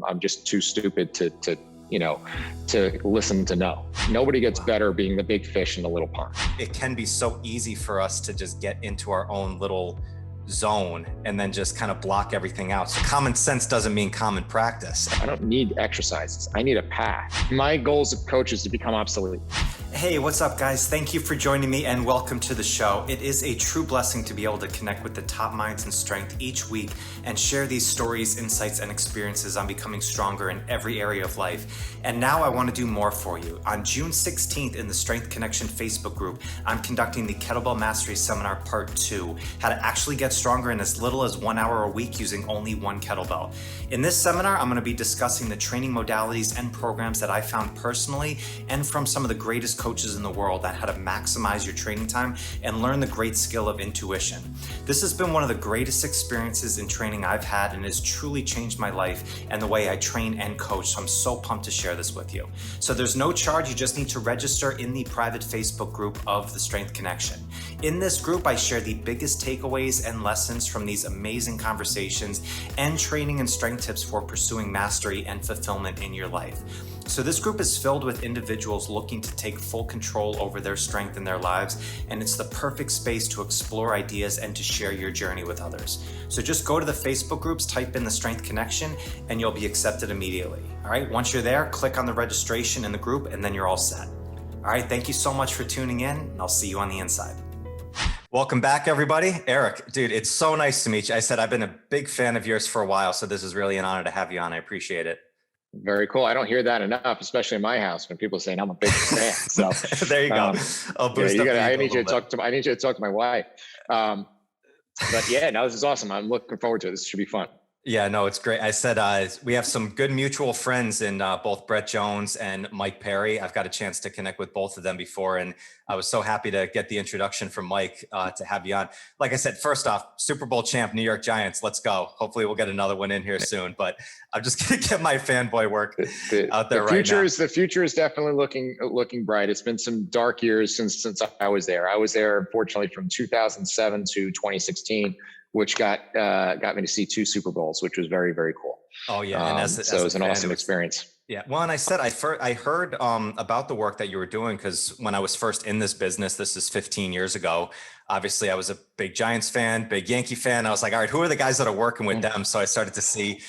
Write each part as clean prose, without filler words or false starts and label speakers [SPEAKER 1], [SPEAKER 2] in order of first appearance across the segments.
[SPEAKER 1] I'm just too stupid to listen to no. Nobody gets better being the big fish in the little pond.
[SPEAKER 2] It can be so easy for us to just get into our own little zone and then just kind of block everything out. So common sense doesn't mean common practice.
[SPEAKER 1] I don't need exercises. I need a path. My goal as a coach is to become obsolete.
[SPEAKER 2] Hey, what's up, guys? Thank you for joining me and welcome to the show. It is a true blessing to be able to connect with the top minds in strength each week and share these stories, insights, and experiences on becoming stronger in every area of life. And now I want to do more for you. On June 16th in the Strength Connection Facebook group, I'm conducting the Kettlebell Mastery Seminar Part 2, how to actually get stronger in as little as 1 hour a week using only one kettlebell. In this seminar, I'm going to be discussing the training modalities and programs that I found personally and from some of the greatest coaches in the world on how to maximize your training time and learn the great skill of intuition. This has been one of the greatest experiences in training I've had and has truly changed my life and the way I train and coach. So I'm so pumped to share this with you. So there's no charge. You just need to register in the private Facebook group of the Strength Connection. In this group, I share the biggest takeaways and lessons from these amazing conversations and training and strength tips for pursuing mastery and fulfillment in your life. So this group is filled with individuals looking to take full control over their strength in their lives, and it's the perfect space to explore ideas and to share your journey with others. So just go to the Facebook groups, type in the Strength Connection, and you'll be accepted immediately. All right, once you're there, click on the registration in the group, and then you're all set. All right, thank you so much for tuning in, and I'll see you on the inside. Welcome back, everybody. Eric, dude, it's so nice to meet you. I said I've been a big fan of yours for a while, so this is really an honor to have you on. I appreciate it.
[SPEAKER 1] Very cool. I don't hear that enough, especially in my house when people are saying I'm a big fan. So
[SPEAKER 2] there you go. I'll boost up.
[SPEAKER 1] I need you to talk to my wife. But yeah, no, this is awesome. I'm looking forward to it. This should be fun.
[SPEAKER 2] Yeah, no, it's great. I said we have some good mutual friends in both Brett Jones and Mike Perry. I've got a chance to connect with both of them before, and I was so happy to get the introduction from Mike to have you on. Like I said, first off, Super Bowl champ, New York Giants. Let's go. Hopefully we'll get another one in here soon, but I'm just going to get my fanboy work out there right now.
[SPEAKER 1] The future is definitely looking bright. It's been some dark years since I was there. I was there, unfortunately, from 2007 to 2016. Which got me to see 2 Super Bowls, which was very, very cool.
[SPEAKER 2] Oh yeah,
[SPEAKER 1] so it was an awesome experience.
[SPEAKER 2] Yeah, well, and I heard about the work that you were doing because when I was first in this business, this is 15 years ago. Obviously, I was a big Giants fan, big Yankee fan. I was like, all right, who are the guys that are working with them? So I started to see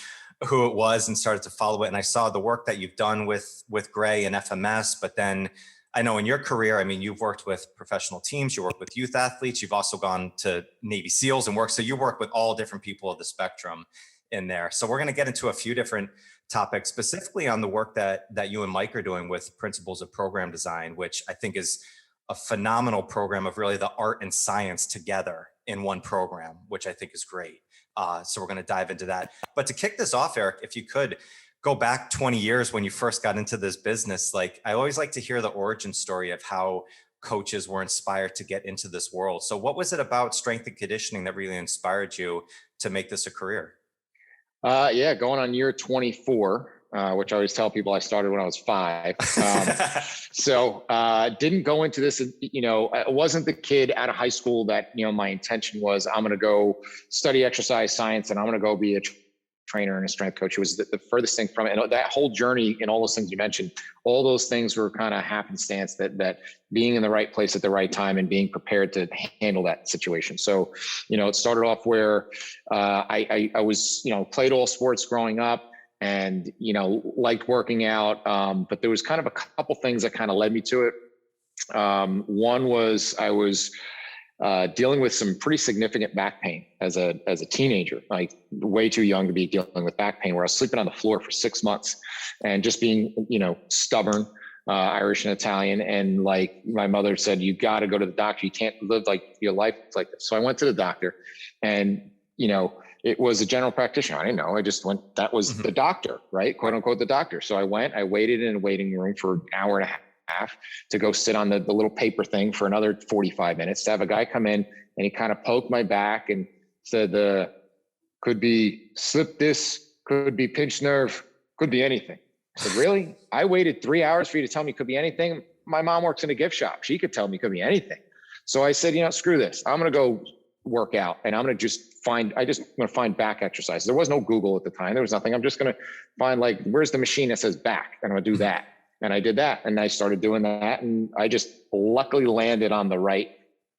[SPEAKER 2] who it was and started to follow it, and I saw the work that you've done with Gray and FMS, but then. I know in your career, I mean, you've worked with professional teams, you work with youth athletes, you've also gone to Navy SEALs and work. So you work with all different people of the spectrum in there. So we're going to get into a few different topics, specifically on the work that you and Mike are doing with Principles of Program Design, which I think is a phenomenal program of really the art and science together in one program, which I think is great. So we're going to dive into that. But to kick this off, Eric, if you could, go back 20 years when you first got into this business. Like I always like to hear the origin story of how coaches were inspired to get into this world. So what was it about strength and conditioning that really inspired you to make this a career?
[SPEAKER 1] Yeah, going on year 24, which I always tell people I started when I was 5. So didn't go into this, I wasn't the kid out of high school that, my intention was I'm going to go study exercise science and I'm going to go be a trainer and a strength coach. It was the furthest thing from it. And that whole journey and all those things you mentioned, all those things were kind of happenstance that being in the right place at the right time and being prepared to handle that situation. So, it started off where I was, played all sports growing up and, liked working out. But there was kind of a couple things that kind of led me to it. One was I was dealing with some pretty significant back pain as a teenager, like way too young to be dealing with back pain, where I was sleeping on the floor for 6 months and just being, stubborn, Irish and Italian. And like my mother said, you got to go to the doctor. You can't live like your life like this. So I went to the doctor and, it was a general practitioner. I didn't know. I just went, that was the doctor, right? Quote unquote, the doctor. So I went, I waited in a waiting room for an hour and a half to go sit on the little paper thing for another 45 minutes to have a guy come in and he kind of poked my back and said, could be slip disc, could be pinched nerve, could be anything. I said, really? I waited 3 hours for you to tell me it could be anything? My mom works in a gift shop. She could tell me it could be anything. So I said, screw this. I'm going to go work out, and I'm going to just find back exercises. There was no Google at the time. There was nothing. I'm just going to find, like, where's the machine that says back? And I'm going to do that. And I did that, and I started doing that. And I just luckily landed on the right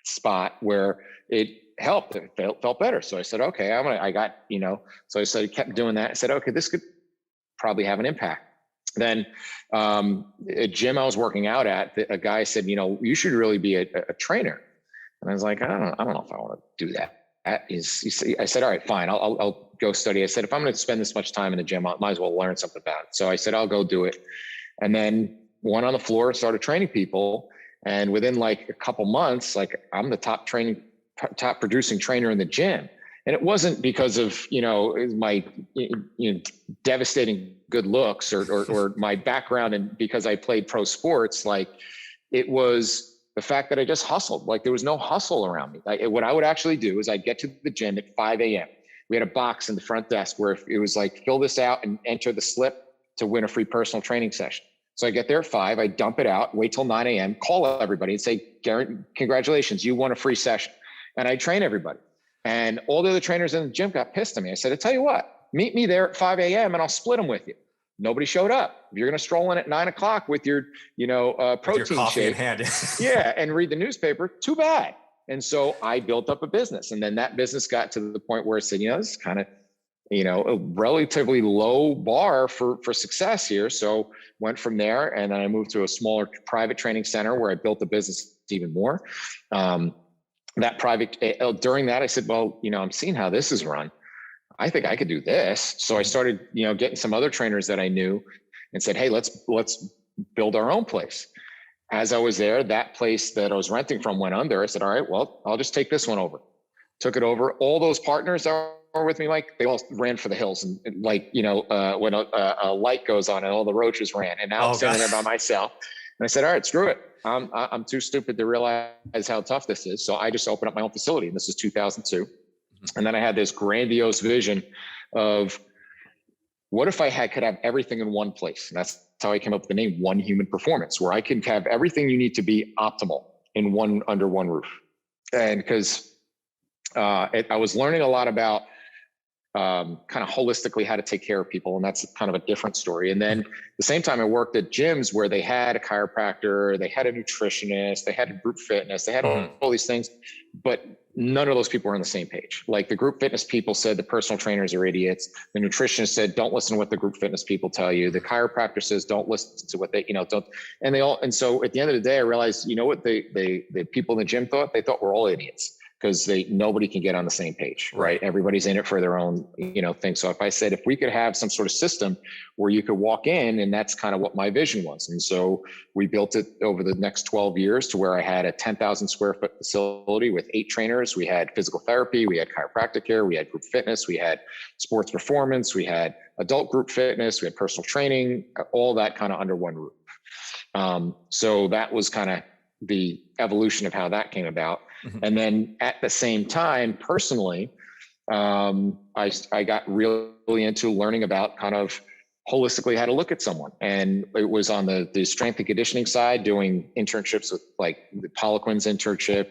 [SPEAKER 1] spot where it helped. It felt better. So I said, okay, so I started, kept doing that. I said, okay, this could probably have an impact. Then a gym I was working out at, a guy said, you should really be a trainer. And I was like, I don't know if I want to do that. I said, all right, fine. I'll go study. I said, if I'm going to spend this much time in the gym, I might as well learn something about it. So I said, I'll go do it. And then went on the floor and started training people. And within like a couple months, like, I'm the top producing trainer in the gym. And it wasn't because of, my devastating good looks or my background, and because I played pro sports. Like, it was the fact that I just hustled. Like, there was no hustle around me. Like, what I would actually do is I'd get to the gym at 5 a.m. We had a box in the front desk where it was like, fill this out and enter the slip to win a free personal training session. So I get there at 5, I dump it out, wait till 9 a.m., call everybody and say, Garrett, congratulations, you won a free session. And I train everybody. And all the other trainers in the gym got pissed at me. I said, I tell you what, meet me there at 5 a.m. and I'll split them with you. Nobody showed up. If you're going to stroll in at 9 o'clock with your, protein
[SPEAKER 2] with your coffee
[SPEAKER 1] shake
[SPEAKER 2] in hand.
[SPEAKER 1] yeah, and read the newspaper, too bad. And so I built up a business. And then that business got to the point where it said, this is kind of, a relatively low bar for success here. So went from there. And then I moved to a smaller private training center where I built the business even more. During that, I said, well, I'm seeing how this is run. I think I could do this. So I started, getting some other trainers that I knew and said, hey, let's build our own place. As I was there, that place that I was renting from went under. I said, all right, well, I'll just take this one over. Took it over. All those partners are with me, Mike, they all ran for the hills. And like, when a light goes on and all the roaches ran, and now I'm standing there by myself. And I said, all right, screw it. I'm too stupid to realize how tough this is. So I just opened up my own facility, and this is 2002. And then I had this grandiose vision of, what if I could have everything in one place? And that's how I came up with the name One Human Performance, where I can have everything you need to be optimal under one roof. And because I was learning a lot about kind of holistically how to take care of people. And that's kind of a different story. And then at the same time, I worked at gyms where they had a chiropractor, they had a nutritionist, they had group fitness, they had all these things, but none of those people were on the same page. Like, the group fitness people said the personal trainers are idiots. The nutritionist said, don't listen to what the group fitness people tell you. The chiropractor says, don't listen to what they, don't. And so at the end of the day, I realized, what the people in the gym thought? They thought we're all idiots, because nobody can get on the same page, right? Everybody's in it for their own, thing. So if I said, if we could have some sort of system where you could walk in, and that's kind of what my vision was. And so we built it over the next 12 years to where I had a 10,000 square foot facility with 8 trainers. We had physical therapy, we had chiropractic care, we had group fitness, we had sports performance, we had adult group fitness, we had personal training, all that kind of under one roof. So that was kind of the evolution of how that came about. And then at the same time, personally, I got really into learning about kind of holistically how to look at someone. And it was on the strength and conditioning side, doing internships with like the Poliquin's internship,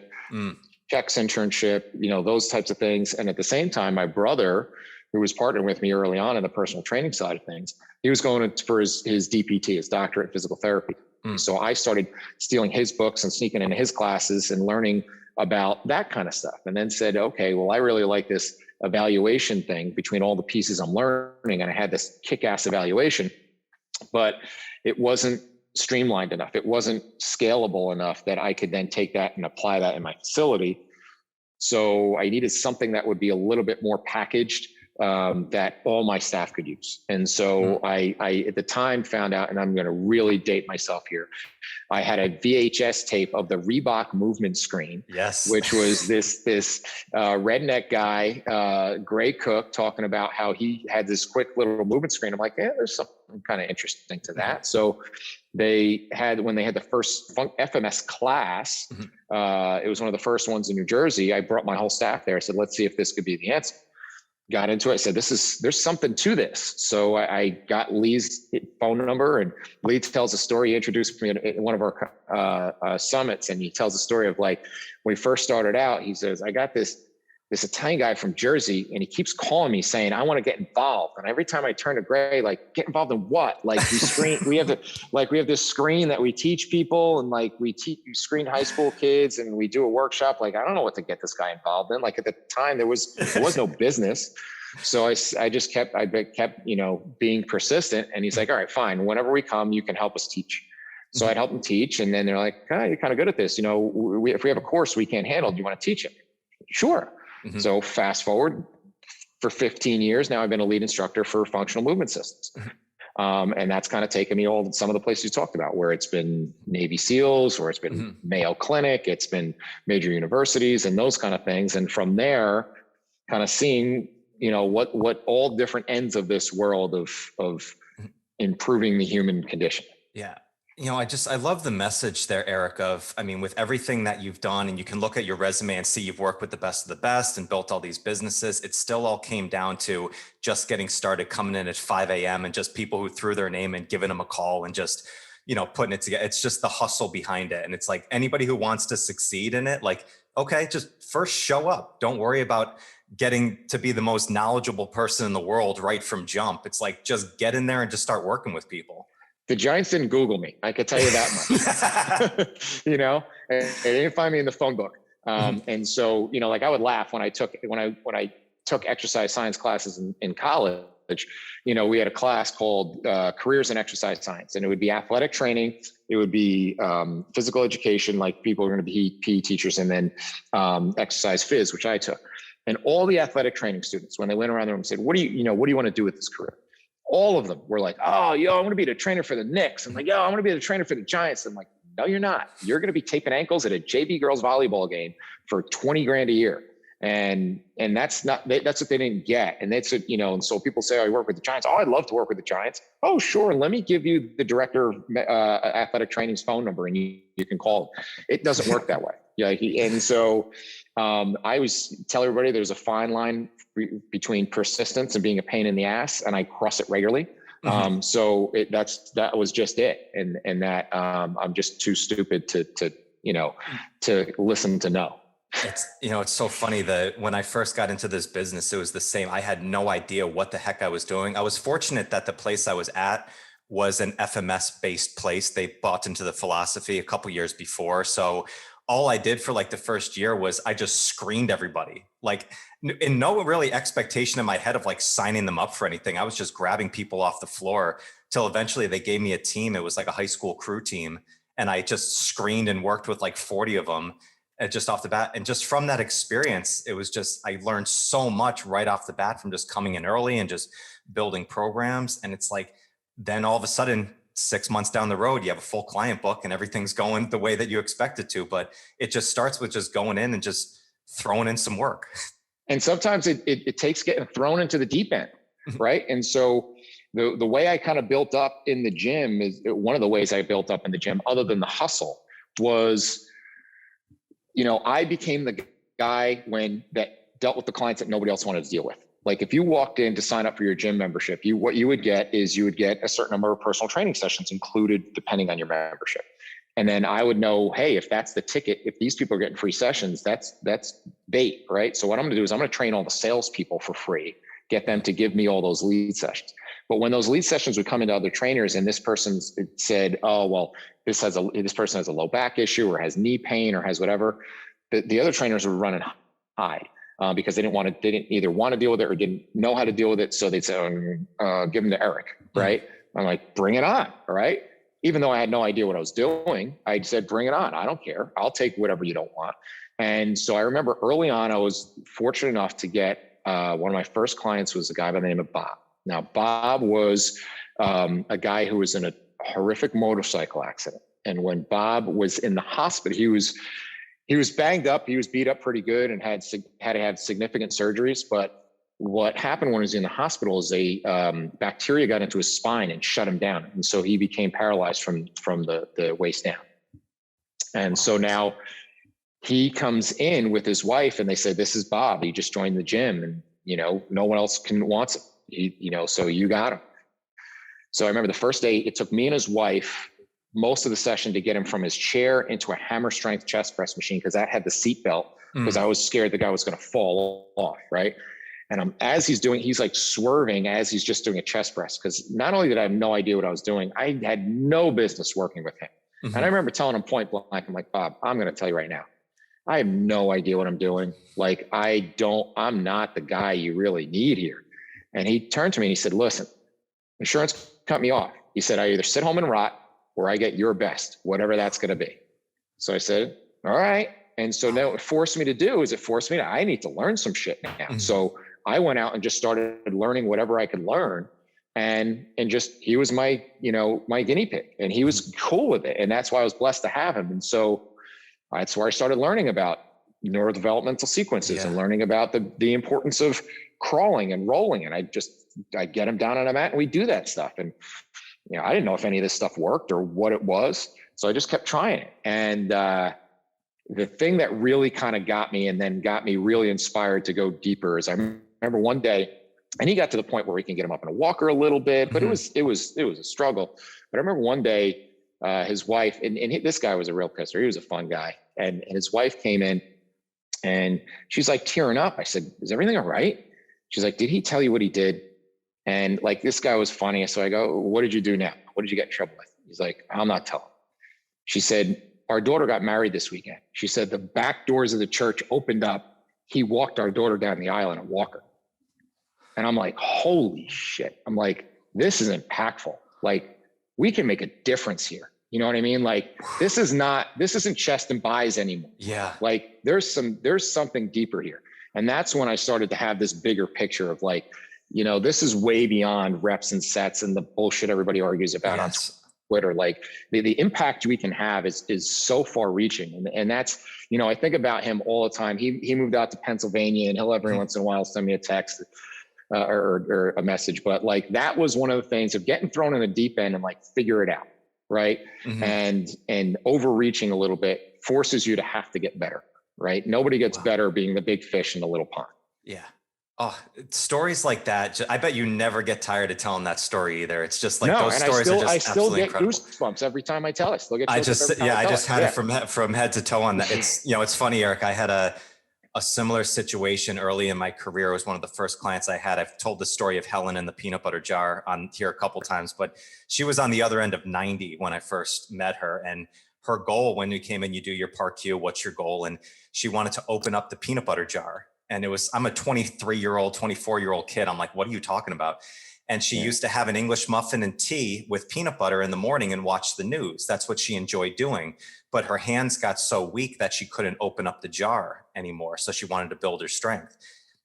[SPEAKER 1] Check's internship, those types of things. And at the same time, my brother, who was partnering with me early on in the personal training side of things, he was going for his DPT, his doctorate in physical therapy. So I started stealing his books and sneaking into his classes and learning about that kind of stuff. And then said, okay, well, I really like this evaluation thing between all the pieces I'm learning. And I had this kick-ass evaluation, but it wasn't streamlined enough. It wasn't scalable enough that I could then take that and apply that in my facility. So I needed something that would be a little bit more packaged, that all my staff could use. And so I at the time found out, and I'm going to really date myself here, I had a VHS tape of the Reebok movement screen, which was this redneck guy, Gray Cook, talking about how he had this quick little movement screen. I'm like, yeah, there's something kind of interesting to that. So when they had the first FMS class, it was one of the first ones in New Jersey. I brought my whole staff there. I said, let's see if this could be the answer. Got into it. I said, there's something to this. So I got Lee's phone number, and Lee tells a story. He introduced me at one of our summits, and he tells a story of like, when we first started out, he says, I got this this Italian guy from Jersey, and he keeps calling me saying, I want to get involved. And every time I turn to Gray, like, get involved in what? Like we have this screen that we teach people, and like we screen high school kids, and we do a workshop. Like, I don't know what to get this guy involved in. Like at the time there was no business. So I just kept, being persistent, and he's like, all right, fine. Whenever we come, you can help us teach. So I'd help them teach. And then they're like, oh, you're kind of good at this. If we have a course we can't handle, do you want to teach it? Sure. Mm-hmm. So fast forward for 15 years now, I've been a lead instructor for functional movement systems. Mm-hmm. And that's kind of taken me some of the places you talked about, where it's been Navy SEALs, or it's been Mayo Clinic, it's been major universities and those kind of things. And from there, kind of seeing, what all different ends of this world of improving the human condition.
[SPEAKER 2] Yeah. I love the message there, Eric, with everything that you've done, and you can look at your resume and see you've worked with the best of the best and built all these businesses. It still all came down to just getting started, coming in at 5 a.m. and just people who threw their name and giving them a call and just, putting it together. It's just the hustle behind it. And it's like anybody who wants to succeed in it, like, okay, just first show up. Don't worry about getting to be the most knowledgeable person in the world right from jump. It's like, just get in there and just start working with people.
[SPEAKER 1] The Giants didn't Google me. I could tell you that much. And they didn't find me in the phone book. And so, like I would laugh when I took exercise science classes in college. We had a class called Careers in Exercise Science, and it would be athletic training. It would be physical education, like people are going to be PE teachers, and then exercise phys, which I took. And all the athletic training students, when they went around the room and said, what do you want to do with this career? All of them were like, oh, I want to be the trainer for the Knicks. I'm like, I want to be the trainer for the Giants. I'm like, no, you're not. You're going to be taping ankles at a JV girls volleyball game for $20,000 a year. And that's what they didn't get. And that's, and so people say, oh, I work with the Giants. Oh, I'd love to work with the Giants. Oh, sure. Let me give you the director of athletic training's phone number, and you can call him. It doesn't work that way. And so I always tell everybody there's a fine line between persistence and being a pain in the ass, and I cross it regularly. So that was just it. And that I'm just too stupid to listen to no.
[SPEAKER 2] It's so funny that when I first got into this business, it was the same. I had no idea what the heck I was doing. I was fortunate that the place I was at was an FMS based place. They bought into the philosophy a couple years before. So all I did for like the first year was I just screened everybody, like in no really expectation in my head of like signing them up for anything. I was just grabbing people off the floor till eventually they gave me a team. It was like a high school crew team. And I just screened and worked with like 40 of them just off the bat. And just from that experience, it was just, I learned so much right off the bat from just coming in early and just building programs. And it's like, then all of a sudden, 6 months down the road, you have a full client book and everything's going the way that you expect it to. But it just starts with just going in and just throwing in some work. And
[SPEAKER 1] sometimes it takes getting thrown into the deep end, right? And so the way I kind of built up in the gym is one of the ways I built up in the gym, other than the hustle, was, I became the guy that dealt with the clients that nobody else wanted to deal with. Like if you walked in to sign up for your gym membership, what you would get is you would get a certain number of personal training sessions included depending on your membership. And then I would know, hey, if that's the ticket, if these people are getting free sessions, that's bait, right? So what I'm going to do is I'm going to train all the salespeople for free, get them to give me all those lead sessions. But when those lead sessions would come into other trainers and this person said, oh, well, this person has a low back issue or has knee pain or has whatever, the other trainers would run and hide. Because they didn't either want to deal with it or didn't know how to deal with it. So they'd say, give them to Eric, right? I'm like, bring it on, all right? Even though I had no idea what I was doing, I said, bring it on. I don't care. I'll take whatever you don't want. And so I remember early on, I was fortunate enough to get one of my first clients was a guy by the name of Bob. Now, Bob was a guy who was in a horrific motorcycle accident. And when Bob was in the hospital, he was banged up. He was beat up pretty good and had to have significant surgeries. But what happened when he was in the hospital is a bacteria got into his spine and shut him down. And so he became paralyzed from the waist down. And so now he comes in with his wife and they said, this is Bob. He just joined the gym and, no one else wants him. So you got him. So I remember the first day it took me and his wife most of the session to get him from his chair into a hammer strength chest press machine because that had the seat belt because I was scared the guy was going to fall off. Right. And as he's like swerving as he's just doing a chest press. Cause not only did I have no idea what I was doing, I had no business working with him. And I remember telling him point blank, I'm like, Bob, I'm going to tell you right now, I have no idea what I'm doing. Like, I'm not the guy you really need here. And he turned to me and he said, listen, insurance cut me off. He said, I either sit home and rot or I get your best, whatever that's going to be. So I said, all right. And so now it forced me to I need to learn some shit now. So I went out and just started learning whatever I could learn. And just, he was my, my guinea pig, and he was cool with it. And that's why I was blessed to have him. And so that's where I started learning about neurodevelopmental sequences and learning about the importance of crawling and rolling. And I get him down on a mat and we do that stuff. And, I didn't know if any of this stuff worked or what it was. So I just kept trying it. And, the thing that really kind of got me and then got me really inspired to go deeper is I remember one day, and he got to the point where we can get him up in a walker a little bit, but it was a struggle. But I remember one day, his wife, and this guy was a real pisser. He was a fun guy. And his wife came in and she's like tearing up. I said, is everything all right? She's like, did he tell you what he did? And like, this guy was funny. So I go, what did you do now? What did you get in trouble with? He's like, I'm not telling. She said, our daughter got married this weekend. She said the back doors of the church opened up. He walked our daughter down the aisle in a walker. And I'm like, holy shit. I'm like, this is impactful. Like, we can make a difference here. You know what I mean? Like, this isn't chest and buys anymore.
[SPEAKER 2] Yeah.
[SPEAKER 1] Like, there's something deeper here. And that's when I started to have this bigger picture of like, this is way beyond reps and sets and the bullshit everybody argues about on Twitter. Like, the impact we can have is so far reaching. And that's, I think about him all the time. He moved out to Pennsylvania, and he'll every once in a while send me a text or a message. But like, that was one of the things of getting thrown in the deep end and like, figure it out. Right. And overreaching a little bit forces you to have to get better. Right. Nobody gets better being the big fish in the little pond.
[SPEAKER 2] Yeah. Oh, stories like that. I bet you never get tired of telling that story either. It's just like those stories are just
[SPEAKER 1] I still get
[SPEAKER 2] incredible.
[SPEAKER 1] Goosebumps every time I tell it.
[SPEAKER 2] I just had it from head to toe on that. It's, it's funny, Eric. I had a similar situation early in my career. It was one of the first clients I had. I've told the story of Helen in the peanut butter jar on here a couple times, but she was on the other end of 90 when I first met her. And her goal, when you came in, you do your PAR-Q, what's your goal? And she wanted to open up the peanut butter jar. And I'm a 23-year-old, 24-year-old kid. I'm like, what are you talking about? And she used to have an English muffin and tea with peanut butter in the morning and watch the news. That's what she enjoyed doing. But her hands got so weak that she couldn't open up the jar anymore. So she wanted to build her strength.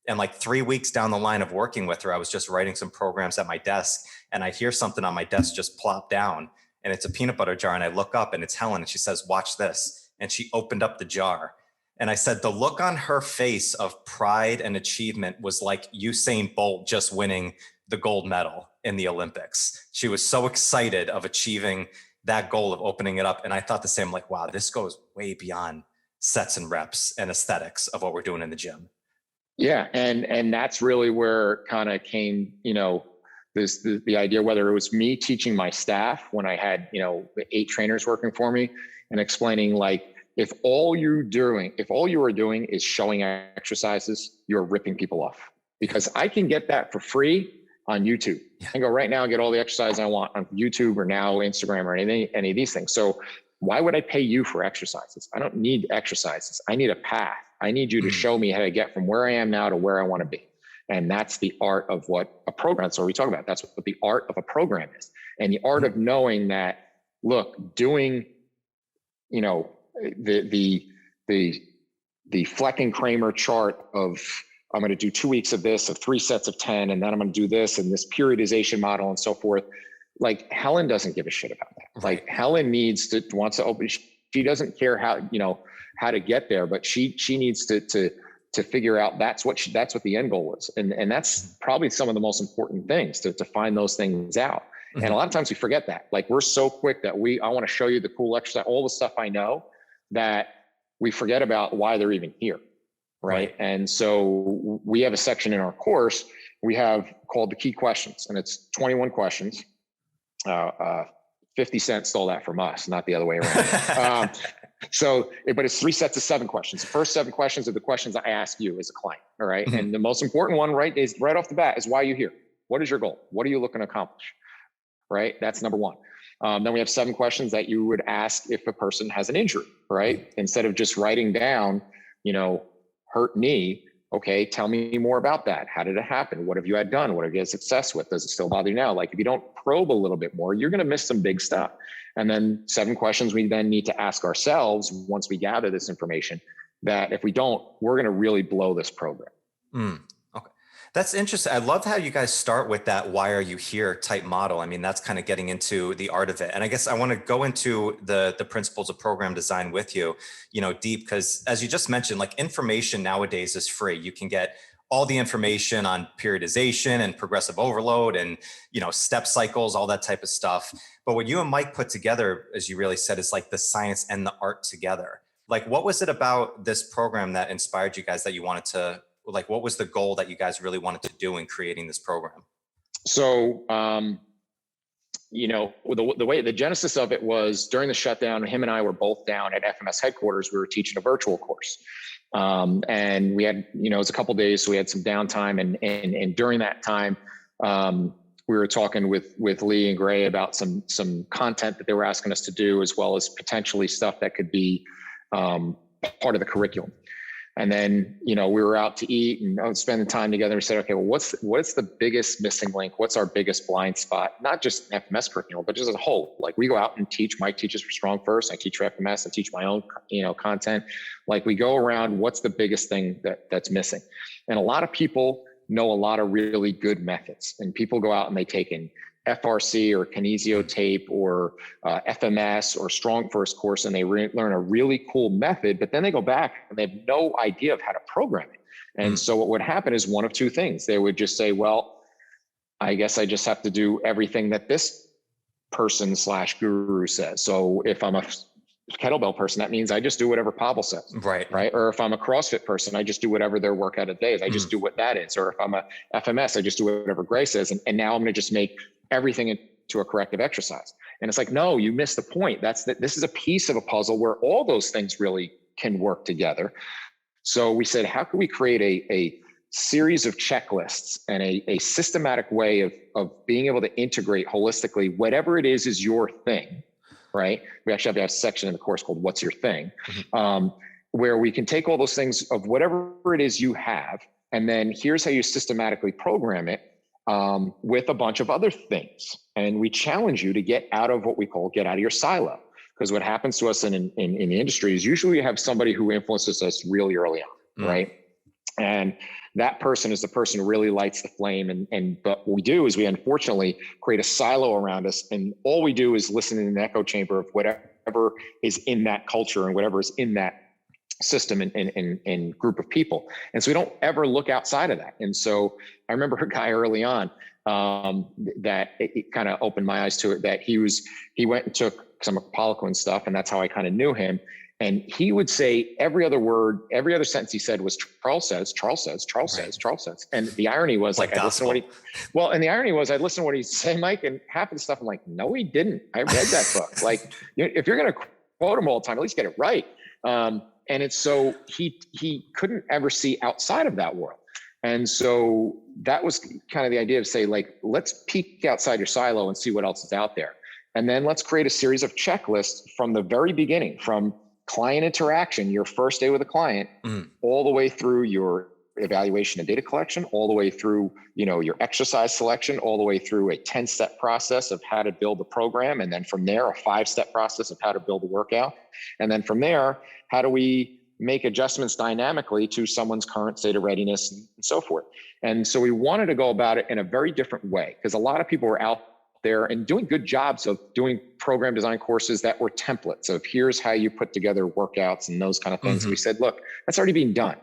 [SPEAKER 2] And like 3 weeks down the line of working with her, I was just writing some programs at my desk, and I hear something on my desk just plop down, and it's a peanut butter jar. And I look up and it's Helen, and she says, watch this. And she opened up the jar. And I said, the look on her face of pride and achievement was like Usain Bolt just winning the gold medal in the Olympics. She was so excited of achieving that goal of opening it up. And I thought the same, like, wow, this goes way beyond sets and reps and aesthetics of what we're doing in the gym.
[SPEAKER 1] Yeah. And that's really where kind of came, the idea, whether it was me teaching my staff when I had, 8 trainers working for me, and explaining like, if all you are doing is showing exercises, you're ripping people off, because I can get that for free on YouTube. I can go right now and get all the exercise I want on YouTube or now Instagram or any of these things. So why would I pay you for exercises? I don't need exercises. I need a path. I need you to show me how to get from where I am now to where I want to be. And that's the art of what a program, that's what we talk about. That's what the art of a program is. And the art of knowing that, look, doing, the Fleck and Kramer chart of, I'm going to do 2 weeks of this, of 3 sets of 10, and then I'm going to do this and this periodization model and so forth. Like, Helen doesn't give a shit about that. Like, Helen wants to open, she doesn't care how to get there, but she needs to figure out that's what the end goal is. And that's probably some of the most important things, to find those things out. And a lot of times we forget that. Like, we're so quick that I want to show you the cool exercise, all the stuff I know, that we forget about why they're even here. Right. And so we have a section in our course we have called the key questions, and it's 21 questions. 50 Cent stole that from us, not the other way around. So, but it's 3 sets of 7 questions. The first 7 questions are the questions I ask you as a client. All right.
[SPEAKER 2] Mhm.
[SPEAKER 1] And the most important one, right, is right off the bat is why are you here? What is your goal? What are you looking to accomplish? Right. That's number 1. Then we have 7 questions that you would ask if a person has an injury, right? Instead of just writing down, hurt knee. Okay, tell me more about that. How did it happen? What have you had done? What have you had success with? Does it still bother you now? Like if you don't probe a little bit more, you're going to miss some big stuff. And then 7 questions we then need to ask ourselves once we gather this information, that if we don't, we're going to really blow this program.
[SPEAKER 2] Okay. That's interesting. I love how you guys start with that "why are you here" type model. I mean, that's kind of getting into the art of it. And I guess I want to go into the principles of program design with you, deep, because as you just mentioned, like information nowadays is free. You can get all the information on periodization and progressive overload and, step cycles, all that type of stuff. But what you and Mike put together, as you really said, is like the science and the art together. Like, what was it about this program that inspired you guys that you wanted to, like, what was the goal that you guys really wanted to do in creating this program?
[SPEAKER 1] So, the way the genesis of it was during the shutdown, him and I were both down at FMS headquarters. We were teaching a virtual course. And we had, it was a couple of days, so we had some downtime. And during that time, we were talking with Lee and Gray about some content that they were asking us to do, as well as potentially stuff that could be part of the curriculum. And then, we were out to eat and spending time together. We said, okay, well, what's the biggest missing link? What's our biggest blind spot? Not just FMS curriculum, but just as a whole. Like we go out and teach. Mike teaches for Strong First. I teach for FMS. I teach my own, content. Like we go around, what's the biggest thing that's missing? And a lot of people know a lot of really good methods, and people go out and they take in FRC or kinesio tape or FMS or Strong First course, and they learn a really cool method, but then they go back and they have no idea of how to program it. And so what would happen is one of 2 things. They would just say, well, I guess I just have to do everything that this person / guru says. So if I'm a kettlebell person, that means I just do whatever Pavel says.
[SPEAKER 2] Right.
[SPEAKER 1] Or if I'm a CrossFit person, I just do whatever their workout of the day is. I just do what that is. Or if I'm a FMS, I just do whatever Gray says. And now I'm going to just make everything into a corrective exercise. And it's like, no, you missed the point. This is a piece of a puzzle where all those things really can work together. So we said, how can we create a series of checklists and a systematic way of being able to integrate holistically whatever it is your thing, right? We actually have a section in the course called What's Your Thing, where we can take all those things of whatever it is you have, and then here's how you systematically program it with a bunch of other things. And we challenge you to get out of what we call get out of your silo. Because what happens to us in the industry is usually we have somebody who influences us really early on, right? And that person is the person who really lights the flame. But what we do is we unfortunately create a silo around us. And all we do is listen in an echo chamber of whatever is in that culture and whatever is in that system and group of people. And so we don't ever look outside of that. And so I remember a guy early on that it kind of opened my eyes to it, that he went and took some Poliquin stuff, and that's how I kind of knew him. And he would say every other word, every other sentence he said was Charles says. And the irony was like I'd listen to and the irony was I'd listen to what he'd say, Mike, and half of the stuff I'm like, no, he didn't. I read that book. Like, if you're going to quote him all the time, at least get it right. And it's so he couldn't ever see outside of that world. And so that was kind of the idea of say, like, let's peek outside your silo and see what else is out there. And then let's create a series of checklists from the very beginning, from client interaction, your first day with a client, all the way through your evaluation and data collection, all the way through, your exercise selection, all the way through a 10-step process of how to build the program. And then from there, a 5-step process of how to build a workout. And then from there, how do we make adjustments dynamically to someone's current state of readiness and so forth. And so we wanted to go about it in a very different way, because a lot of people were out there and doing good jobs of doing program design courses that were templates of here's how you put together workouts and those kind of things. We said, look, that's already being done.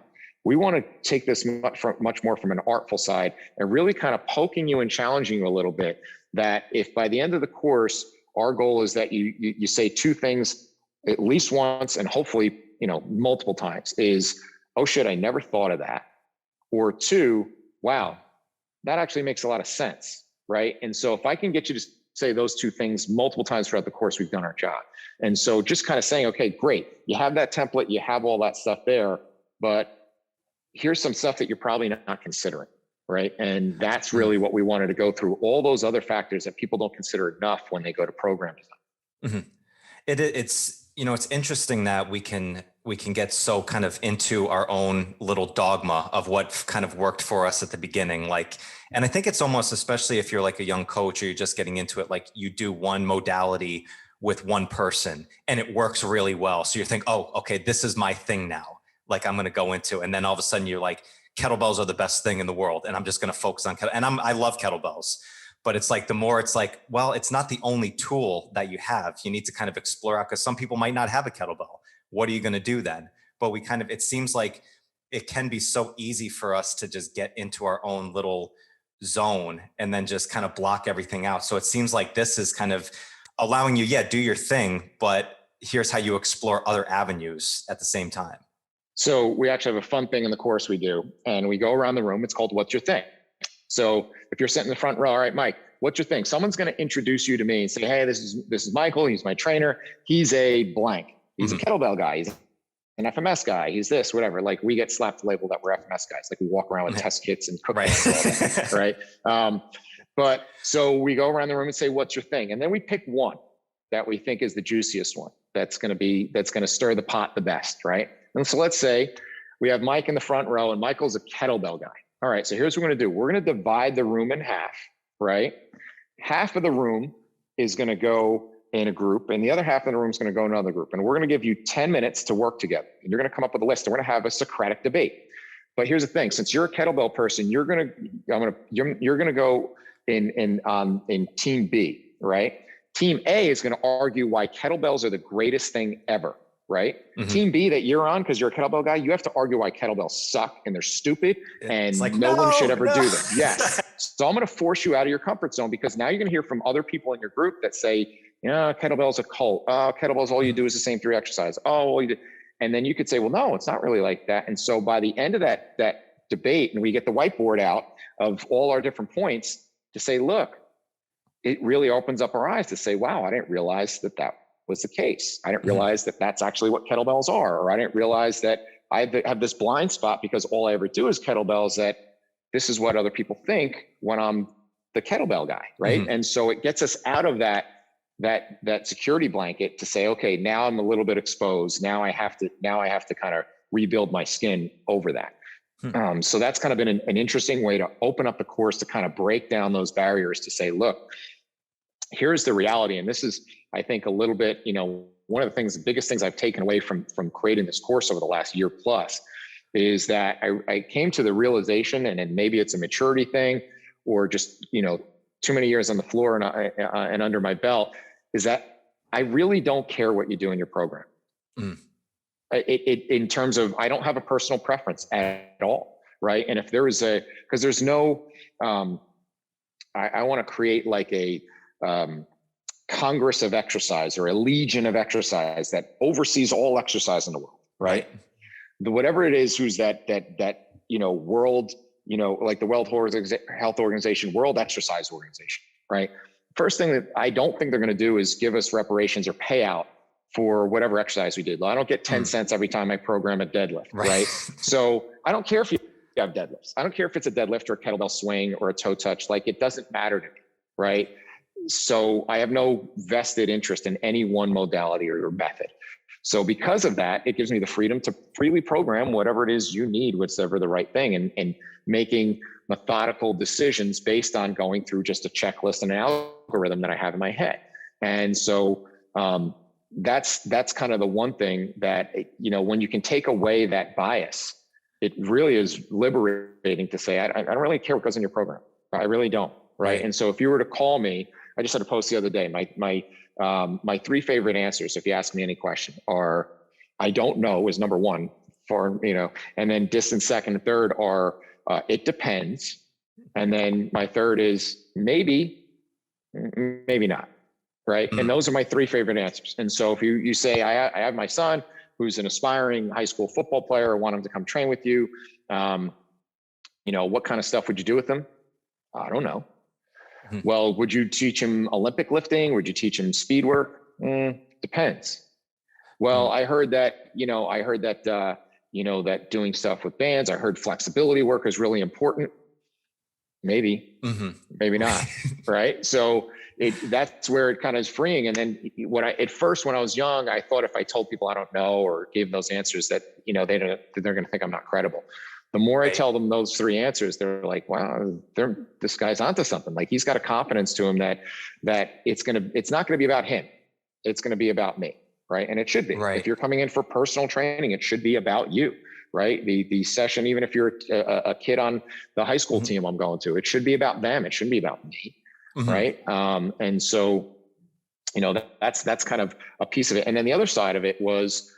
[SPEAKER 1] We want to take this much more from an artful side and really kind of poking you and challenging you a little bit, that if by the end of the course, our goal is that you say 2 things at least once, and hopefully, multiple times, is, oh shit, I never thought of that. Or 2, wow, that actually makes a lot of sense. Right. And so if I can get you to say those two things multiple times throughout the course we've done our job. And so just kind of saying, okay, great. You have that template, you have all that stuff there, but here's some stuff that you're probably not considering, right? And that's really what we wanted to go through, all those other factors that people don't consider enough when they go to program design.
[SPEAKER 2] It's, it's interesting that we can get so kind of into our own little dogma of what kind of worked for us at the beginning. Like, and I think it's almost, especially if you're like a young coach or you're just getting into it, like you do one modality with one person and it works really well. So you think, oh, okay, this is my thing now. Like I'm going to go into, and then all of a sudden you're like, kettlebells are the best thing in the world. And I'm just going to focus on and I love kettlebells, but it's like, the more it's like, well, it's not the only tool that you have. You need to kind of explore out, because some people might not have a kettlebell. What are you going to do then? But we kind of, it seems like it can be so easy for us to just get into our own little zone and then just kind of block everything out. So it seems like this is kind of allowing you, do your thing, but here's how you explore other avenues at the same time.
[SPEAKER 1] So we actually have a fun thing in the course we do, and we go around the room. It's called What's Your Thing? So if you're sitting in the front row, all right, Mike, what's your thing? Someone's going to introduce you to me and say, hey, this is Michael. He's my trainer. He's a blank. He's a kettlebell guy. He's an FMS guy. He's this, whatever. Like we get slapped the label that we're FMS guys. Like we walk around with test kits and cookies, right? But so we go around the room and say, what's your thing? And then we pick one that we think is the juiciest one. That's going to stir the pot the best, right? And so let's say we have Mike in the front row and Michael's a kettlebell guy. All right, so here's what we're going to do. We're going to divide the room in half, right? Half of the room is going to go in a group and the other half of the room is going to go in another group. And we're going to give you 10 minutes to work together. And you're going to come up with a list and we're going to have a Socratic debate. But here's the thing, since you're a kettlebell person, you're going to go in team B, right? Team A is going to argue why kettlebells are the greatest thing ever, right? Mm-hmm. Team B that you're on, because you're a kettlebell guy, you have to argue why kettlebells suck and they're stupid and like, no one should ever do them. Yes. So I'm going to force you out of your comfort zone, because now you're going to hear from other people in your group that say, kettlebell's a cult. Oh, kettlebells, all you do is the same 3 exercises. Oh, well, you do. And then you could say, well, no, it's not really like that. And so by the end of that debate, and we get the whiteboard out of all our different points to say, look, it really opens up our eyes to say, wow, I didn't realize that was the case. I didn't realize that that's actually what kettlebells are, or I didn't realize that I have this blind spot because all I ever do is kettlebells, that this is what other people think when I'm the kettlebell guy, right? Mm-hmm. And so it gets us out of that security blanket to say, okay, now I'm a little bit exposed. Now I have to kind of rebuild my skin over that. Hmm. So that's kind of been an interesting way to open up the course, to kind of break down those barriers, to say, look, here's the reality. And this is, I think, a little bit, one of the biggest things I've taken away from creating this course over the last year plus is that I came to the realization, and maybe it's a maturity thing or just, too many years on the floor and under my belt, is that I really don't care what you do in your program. Mm. In terms of, I don't have a personal preference at all, right? And if there is because there's no, I want to create like a Congress of exercise, or a legion of exercise that oversees all exercise in the world, right? Whatever it is, who's that world, like the World Health Organization, World Exercise Organization, right? First thing that I don't think they're going to do is give us reparations or payout for whatever exercise we did. I don't get 10 cents every time I program a deadlift, right? So I don't care if you have deadlifts. I don't care if it's a deadlift or a kettlebell swing or a toe touch. Like, it doesn't matter to me, right? So I have no vested interest in any one modality or method. So because of that, it gives me the freedom to freely program whatever it is you need, whatever the right thing, and making methodical decisions based on going through just a checklist and an algorithm that I have in my head. And so that's kind of the one thing that, when you can take away that bias, it really is liberating to say, I don't really care what goes in your program. I really don't. Right. And so if you were to call me, I just had a post the other day, my 3 favorite answers, if you ask me any question, are I don't know is number 1 for, and then distant second and third are it depends. And then my third is maybe not. Right. Mm-hmm. And those are my 3 favorite answers. And so if you say, I have my son who's an aspiring high school football player, I want him to come train with you. What kind of stuff would you do with him? I don't know. Well, would you teach him Olympic lifting? Would you teach him speed work? Depends. Well, I heard that, that doing stuff with bands, I heard flexibility work is really important. Maybe, maybe not. Right. So that's where it kind of is freeing. And then at first, when I was young, I thought if I told people I don't know, or gave those answers that, they're going to think I'm not credible. The more I tell them those three answers, they're like, wow, this guy's onto something. Like, he's got a confidence to him that it's not going to be about him. It's going to be about me. Right. And it should be. Right. If you're coming in for personal training, it should be about you. Right. The session, even if you're a kid on the high school team I'm going to, it should be about them. It shouldn't be about me. Right. And so, that's kind of a piece of it. And then the other side of it was,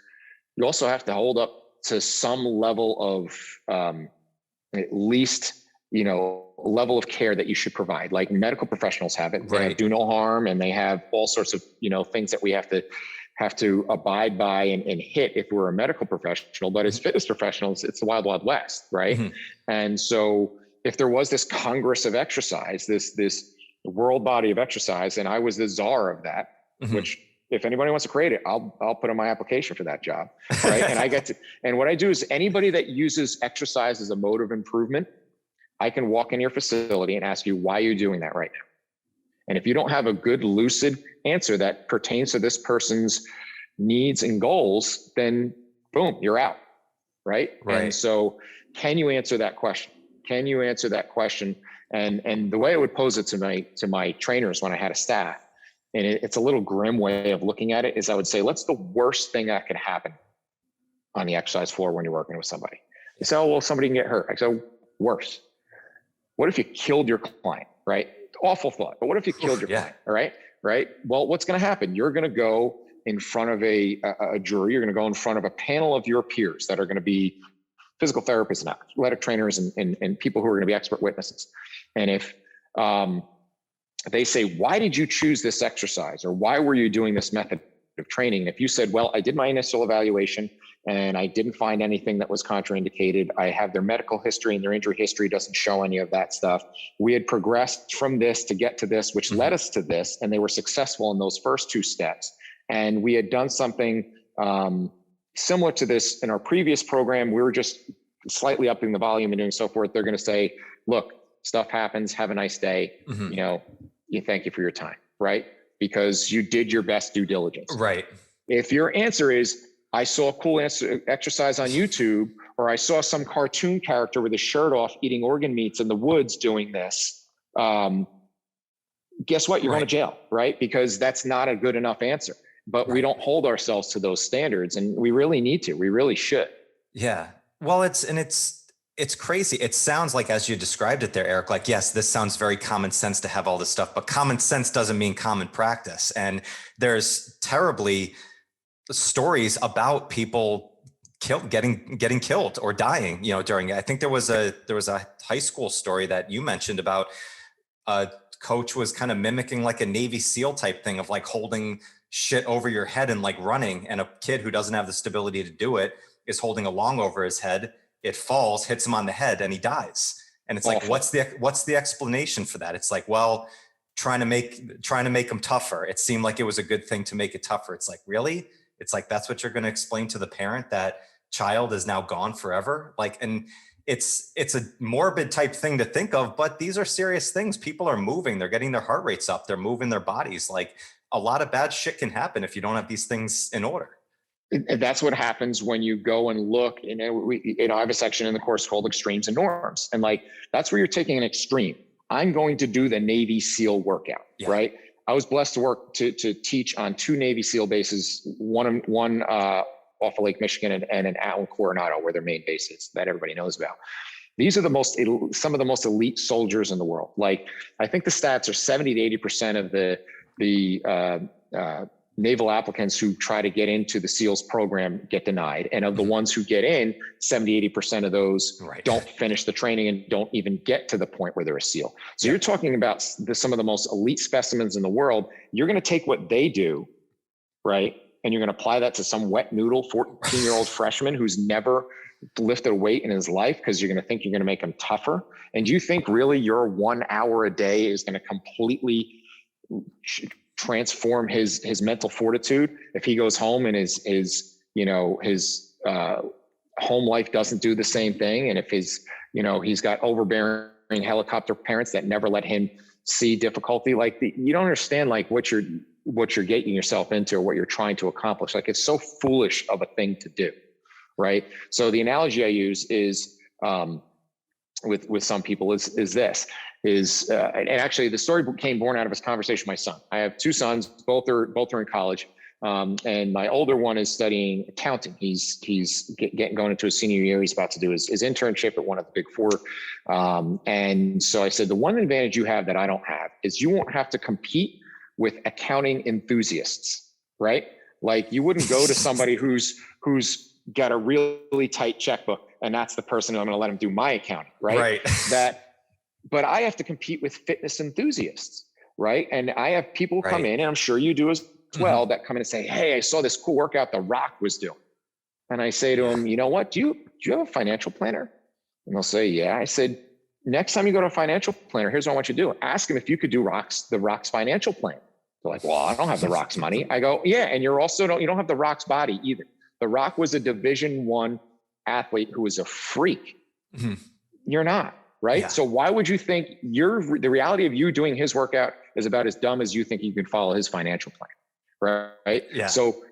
[SPEAKER 1] you also have to hold up to some level of at least, level of care that you should provide. Like, medical professionals have it. They do no harm, and they have all sorts of, things that we have to abide by and hit if we're a medical professional. But as fitness professionals, it's the wild, wild west, right? And so if there was this congress of exercise, this world body of exercise, and I was the czar of that, which, if anybody wants to create it, I'll put in my application for that job, right? And what I do is, anybody that uses exercise as a mode of improvement, I can walk in your facility and ask you why you're doing that right now. And if you don't have a good, lucid answer that pertains to this person's needs and goals, then boom, you're out, right? And so, can you answer that question? Can you answer that question? And the way I would pose it to my trainers when I had a staff, and it's a little grim way of looking at it, is I would say, what's the worst thing that could happen on the exercise floor when you're working with somebody? You say, oh, well, somebody can get hurt. I go, worse. What if you killed your client, right? Awful thought, but what if you killed your client? All right. Right. Well, what's going to happen? You're going to go in front of a jury. You're going to go in front of a panel of your peers that are going to be physical therapists and athletic trainers and people who are going to be expert witnesses. And if they say, why did you choose this exercise? Or why were you doing this method of training? And if you said, well, I did my initial evaluation and I didn't find anything that was contraindicated. I have their medical history, and their injury history doesn't show any of that stuff. We had progressed from this to get to this, which led us to this. And they were successful in those first two steps. And we had done something similar to this in our previous program. We were just slightly upping the volume and doing so forth. They're going to say, look, stuff happens. Have a nice day. You thank you for your time, right? Because you did your best due diligence. Right. If your answer is, I saw a cool exercise on YouTube, or I saw some cartoon character with his shirt off eating organ meats in the woods doing this, guess what? You're going to jail, right? Because that's not a good enough answer. But we don't hold ourselves to those standards, and we really need to. We really should.
[SPEAKER 2] Yeah. Well, it's crazy. It sounds like, as you described it there, Eric, like, yes, this sounds very common sense to have all this stuff, but common sense doesn't mean common practice. And there's terribly stories about people getting killed or dying, during it. I think there was a high school story that you mentioned about a coach was kind of mimicking like a Navy SEAL type thing of like holding shit over your head and like running, and a kid who doesn't have the stability to do it is holding a long over his head. It falls, hits him on the head, and he dies. And it's like, what's the explanation for that? It's like, well, trying to make him tougher. It seemed like it was a good thing to make it tougher. It's like, really? It's like, that's what you're going to explain to the parent, that child is now gone forever? Like, and it's a morbid type thing to think of, but these are serious things. People are moving, they're getting their heart rates up, they're moving their bodies. Like, a lot of bad shit can happen if you don't have these things in order.
[SPEAKER 1] And that's what happens when you go and look. I have a section in the course called Extremes and Norms. And like, that's where you're taking an extreme. I'm going to do the Navy SEAL workout, right? I was blessed to teach on 2 Navy SEAL bases, one off of Lake Michigan and in Atlanta, Coronado, where their main base is, that everybody knows about. These are some of the most elite soldiers in the world. Like, I think the stats are 70 to 80% of the naval applicants who try to get into the SEALs program get denied. And of the ones who get in, 70, 80% of those don't finish the training and don't even get to the point where they're a SEAL. So you're talking about some of the most elite specimens in the world. You're going to take what they do, right? And you're going to apply that to some wet noodle 14-year-old freshman who's never lifted a weight in his life because you're going to think you're going to make him tougher. And do you think really your 1 hour a day is going to completely transform his mental fortitude if he goes home and his home life doesn't do the same thing? And if he's got overbearing helicopter parents that never let him see difficulty, you don't understand what you're getting yourself into or what you're trying to accomplish. Like, it's so foolish of a thing to do. Right. So the analogy I use is with some people is and actually the story came born out of this conversation with my son. I have 2 sons, both are in college. And my older one is studying accounting. He's going into his senior year. He's about to do his internship at one of the big 4. And so I said, the one advantage you have that I don't have is you won't have to compete with accounting enthusiasts, right? Like, you wouldn't go to somebody who's got a really tight checkbook and that's the person who I'm going to let him do my accounting, right? But I have to compete with fitness enthusiasts, right? And I have people come in, and I'm sure you do as well, that come in and say, hey, I saw this cool workout The Rock was doing. And I say to them, you know what, do you have a financial planner? And they'll say, yeah. I said, next time you go to a financial planner, here's what I want you to do. Ask him if you could do The Rock's financial plan. They're like, well, I don't have The Rock's money. I go, yeah. And you don't have The Rock's body either. The Rock was a Division I athlete who was a freak. Mm-hmm. You're not, right? Yeah. So why would you think the reality of you doing his workout is about as dumb as you think you can follow his financial plan, right? Yeah. So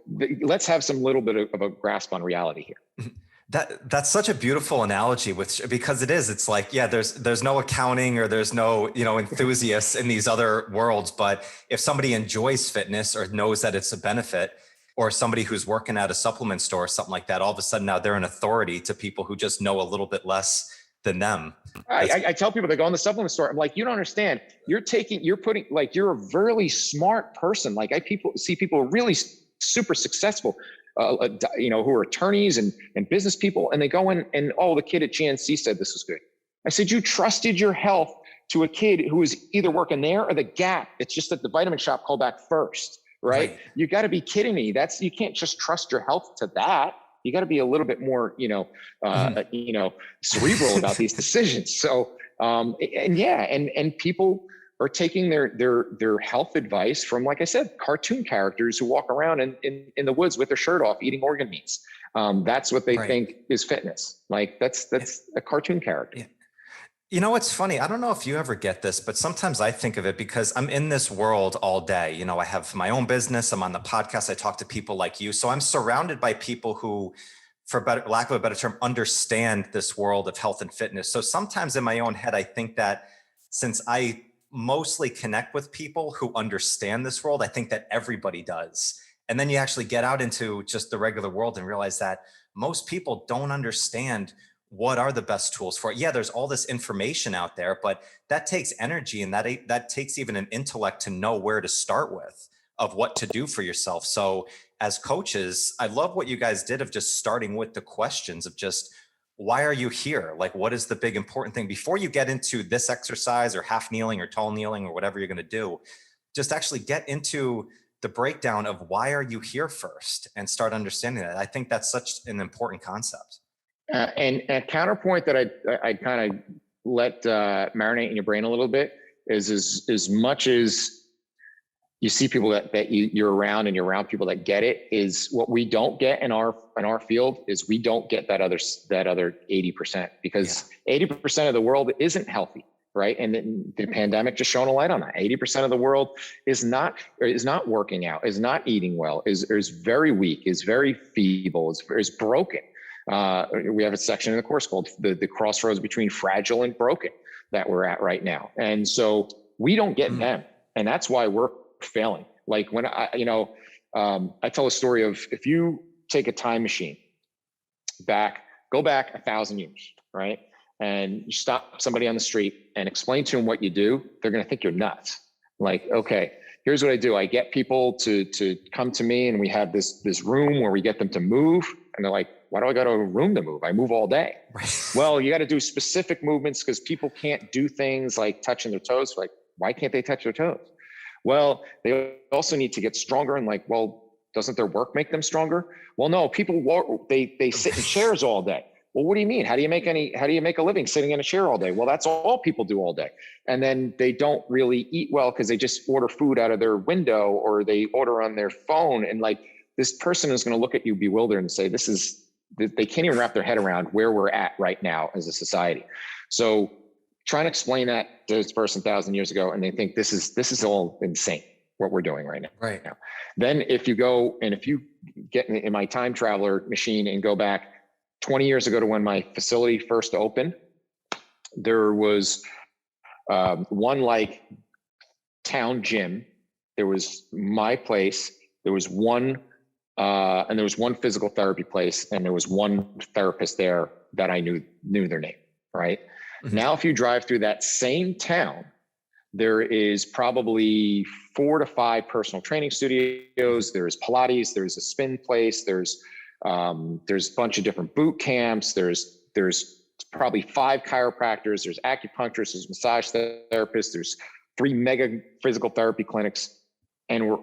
[SPEAKER 1] let's have some little bit of a grasp on reality here.
[SPEAKER 2] That's such a beautiful analogy, because it's like, yeah, there's no accounting or there's no, enthusiasts in these other worlds. But if somebody enjoys fitness or knows that it's a benefit, or somebody who's working at a supplement store or something like that, all of a sudden now they're an authority to people who just know a little bit less than them.
[SPEAKER 1] I tell people that go in the supplement store, I'm like, you don't understand. You're a really smart person. Like, see people really super successful, who are attorneys and business people. And they go in and, the kid at GNC said this was good. I said, you trusted your health to a kid who was either working there or the Gap. It's just that the vitamin shop called back first. Right? You got to be kidding me. You can't just trust your health to that. You got to be a little bit more, cerebral about these decisions. So, and people are taking their health advice from, like I said, cartoon characters who walk around in the woods with their shirt off, eating organ meats. That's what they think is fitness. Like, that's a cartoon character.
[SPEAKER 2] Yeah. You know, what's funny, I don't know if you ever get this, but sometimes I think of it because I'm in this world all day. I have my own business. I'm on the podcast. I talk to people like you. So I'm surrounded by people who, for lack of a better term, understand this world of health and fitness. So sometimes in my own head, I think that since I mostly connect with people who understand this world, I think that everybody does. And then you actually get out into just the regular world and realize that most people don't understand what are the best tools for it. Yeah, there's all this information out there, but that takes energy, and that takes even an intellect to know where to start with, of what to do for yourself. So as coaches, I love what you guys did of just starting with the questions of just, why are you here? Like, what is the big important thing before you get into this exercise or half kneeling or tall kneeling or whatever you're going to do? Just actually get into the breakdown of why are you here first and start understanding that. I think that's such an important concept.
[SPEAKER 1] And a counterpoint that I kind of let marinate in your brain a little bit is as much as you see people that you're around and you're around people that get it, is what we don't get in our field is we don't get that other 80%, because 80% of the world isn't healthy, right? And the pandemic just shone a light on that. 80% of the world is not working out, is not eating well, is very weak, is very feeble, is broken. We have a section in the course called the crossroads between fragile and broken that we're at right now. And so we don't get them. And that's why we're failing. Like, when I tell a story of, if you take a time machine go back 1,000 years, right? And you stop somebody on the street and explain to them what you do, they're going to think you're nuts. Like, okay, here's what I do. I get people to come to me, and we have this room where we get them to move. And they're like, why do I go to a room to move? I move all day. Right. Well, you got to do specific movements because people can't do things like touching their toes. Like, why can't they touch their toes? Well, they also need to get stronger. And like, well, doesn't their work make them stronger? Well, no, people they sit in chairs all day. Well, what do you mean? How do you make a living sitting in a chair all day? Well, that's all people do all day. And then they don't really eat well because they just order food out of their window or they order on their phone. And like, this person is going to look at you bewildered and say, they can't even wrap their head around where we're at right now as a society. So trying to explain that to this person 1,000 years ago, and they think this is all insane, what we're doing right now.
[SPEAKER 2] Right.
[SPEAKER 1] Then if you go and if you get in my time traveler machine and go back 20 years ago to when my facility first opened, there was one like town gym. There was my place. There was one, and there was one physical therapy place, and there was one therapist there that I knew their name. Right. Mm-hmm. Now, if you drive through that same town, there is probably 4 to 5 personal training studios. There's Pilates. There's a spin place. There's a bunch of different boot camps. There's probably 5 chiropractors. There's acupuncturists. There's massage therapists. There's 3 mega physical therapy clinics, and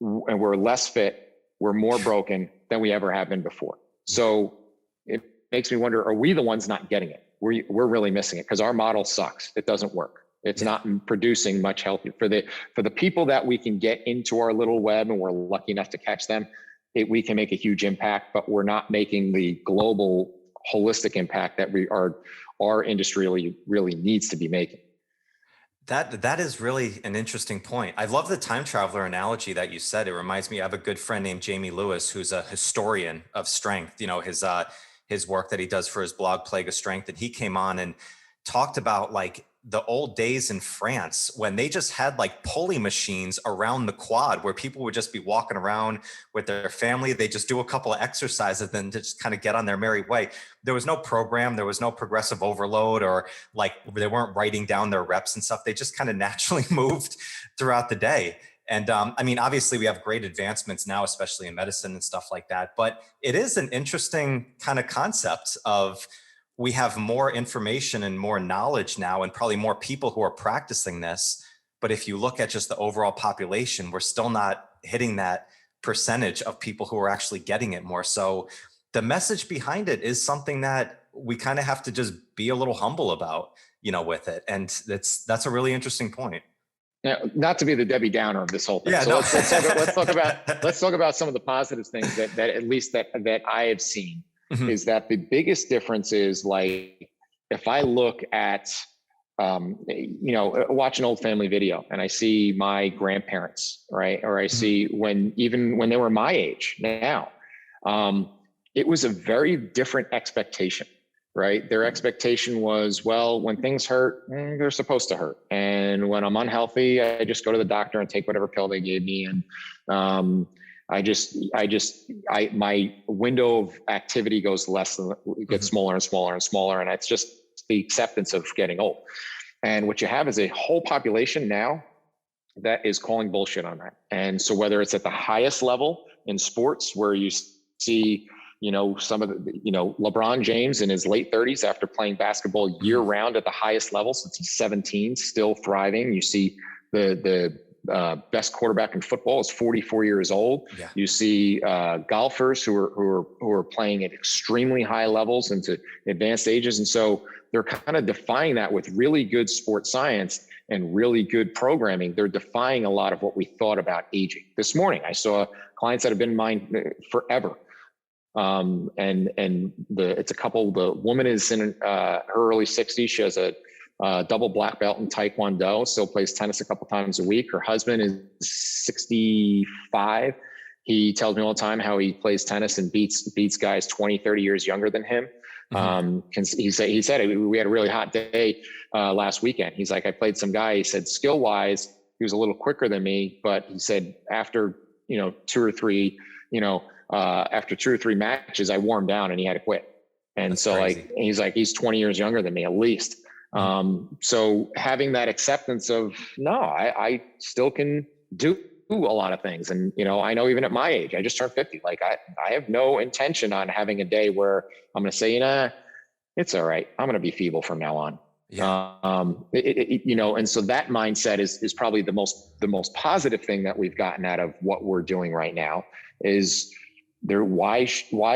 [SPEAKER 1] we're less fit. We're more broken than we ever have been before. So it makes me wonder: are we the ones not getting it? We're really missing it because our model sucks. It doesn't work. It's not producing much healthy for the people that we can get into our little web, and we're lucky enough to catch them. We can make a huge impact, but we're not making the global holistic impact that our industry really needs to be making.
[SPEAKER 2] That is really an interesting point. I love the time traveler analogy that you said. It reminds me, I have a good friend named Jamie Lewis, who's a historian of strength, his work that he does for his blog Plague of Strength. And he came on and talked about like the old days in France when they just had like pulley machines around the quad where people would just be walking around with their family. They just do a couple of exercises, then just kind of get on their merry way. There was no program. There was no progressive overload, or like they weren't writing down their reps and stuff. They just kind of naturally moved throughout the day. And I mean, obviously we have great advancements now, especially in medicine and stuff like that, but it is an interesting kind of concept of, we have more information and more knowledge now, and probably more people who are practicing this. But if you look at just the overall population, we're still not hitting that percentage of people who are actually getting it more. So the message behind it is something that we kind of have to just be a little humble about, with it. And that's a really interesting point.
[SPEAKER 1] Now, not to be the Debbie Downer of this whole thing.
[SPEAKER 2] Yeah,
[SPEAKER 1] so
[SPEAKER 2] no.
[SPEAKER 1] let's talk about some of the positive things that at least that I have seen. Mm-hmm. Is that the biggest difference is, like, if I look at, watch an old family video and I see my grandparents, right? Or I see when they were my age now, it was a very different expectation, right? Their expectation was, well, when things hurt, they're supposed to hurt. And when I'm unhealthy, I just go to the doctor and take whatever pill they gave me. And, my window of activity gets smaller and smaller and smaller. And it's just the acceptance of getting old. And what you have is a whole population now that is calling bullshit on that. And so whether it's at the highest level in sports, where you see, some of the, LeBron James in his late 30s after playing basketball year round at the highest level since he's 17, still thriving. You see the best quarterback in football is 44 years old. Yeah. You see golfers who are playing at extremely high levels into advanced ages. And so they're kind of defying that with really good sports science and really good programming. They're defying a lot of what we thought about aging. This morning, I saw clients that have been mine forever. It's a couple. The woman is in her early 60s. She has a double black belt in Taekwondo, still plays tennis a couple times a week. Her husband is 65. He tells me all the time how he plays tennis and beats guys 20, 30 years younger than him. Mm-hmm. He said we had a really hot day last weekend. He's like, I played some guy. He said skill wise, he was a little quicker than me, but he said after two or three matches, I wore him down and he had to quit. And that's so crazy. He's 20 years younger than me at least. So having that acceptance of, no, I still can do a lot of things. And, I know even at my age, I just turned 50. Like I have no intention on having a day where I'm going to say, it's all right. I'm going to be feeble from now on. Yeah. And so that mindset is probably the most positive thing that we've gotten out of what we're doing right now is why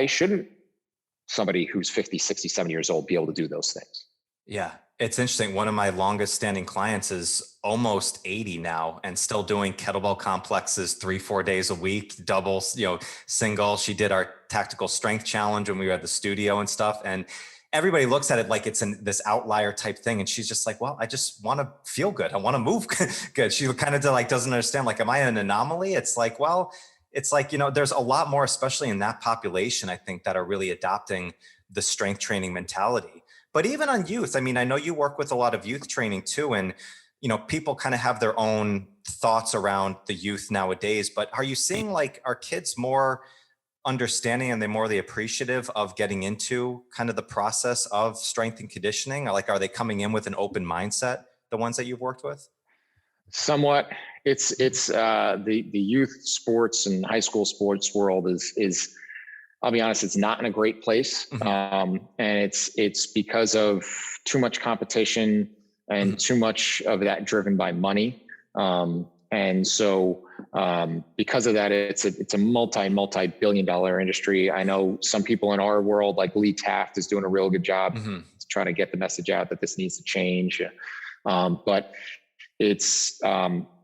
[SPEAKER 1] shouldn't somebody who's 50, 60, 70 years old be able to do those things.
[SPEAKER 2] Yeah, it's interesting. One of my longest standing clients is almost 80 now and still doing kettlebell complexes 3-4 days a week, doubles, single. She did our tactical strength challenge when we were at the studio and stuff. And everybody looks at it like it's this outlier type thing. And she's just like, well, I just want to feel good. I want to move good. She kind of doesn't understand, like, am I an anomaly? It's like, well, it's like, there's a lot more, especially in that population, I think, that are really adopting the strength training mentality. But even on youth, I mean, I know you work with a lot of youth training too, and people kind of have their own thoughts around the youth nowadays. But are you seeing, like, are kids more understanding and they're more appreciative of getting into kind of the process of strength and conditioning? Or, like, are they coming in with an open mindset, the ones that you've worked with?
[SPEAKER 1] Somewhat. It's the youth sports and high school sports world is I'll be honest, it's not in a great place.
[SPEAKER 2] Mm-hmm.
[SPEAKER 1] And it's because of too much competition and too much of that driven by money. And so because of that, it's a multi-billion dollar industry. I know some people in our world, like Lee Taft, is doing a real good job trying to get the message out that this needs to change. But it's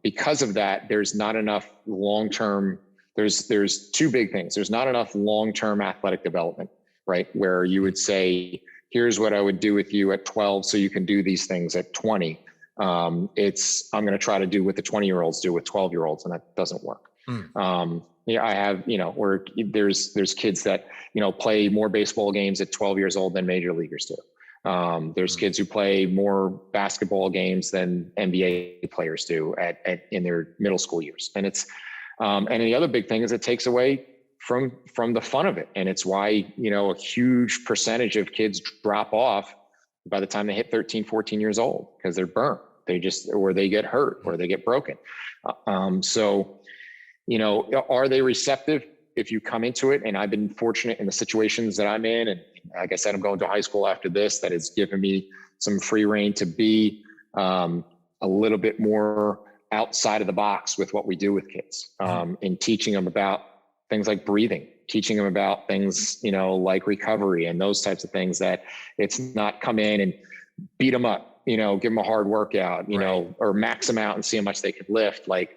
[SPEAKER 1] because of that, there's not enough long-term. There's two big things. There's not enough long-term athletic development, right? Where you would say, here's what I would do with you at 12 so you can do these things at 20. I'm going to try to do what the 20-year-olds do with 12-year-olds, and that doesn't work. I have, where there's kids that, play more baseball games at 12 years old than major leaguers do. There's kids who play more basketball games than NBA players do in their middle school years. And and the other big thing is it takes away from the fun of it. And it's why, a huge percentage of kids drop off by the time they hit 13, 14 years old, because they're burnt. Or they get hurt or they get broken. So, are they receptive if you come into it? And I've been fortunate in the situations that I'm in. And like I said, I'm going to high school after this, that has given me some free reign to be a little bit more outside of the box with what we do with kids, in teaching them about things like breathing, teaching them about things, like recovery and those types of things, that it's not come in and beat them up, give them a hard workout, or max them out and see how much they could lift. Like,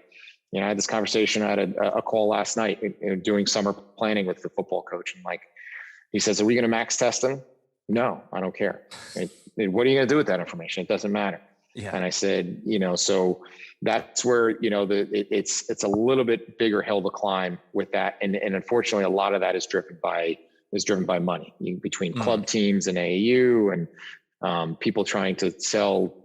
[SPEAKER 1] I had this conversation, I had a call last night, doing summer planning with the football coach. And he says, are we going to max test them? No, I don't care. What are you going to do with that information? It doesn't matter. Yeah. And I said, so that's where, it's a little bit bigger hill to climb with that. And unfortunately, a lot of that is driven by money, between club teams and AAU and people trying to sell,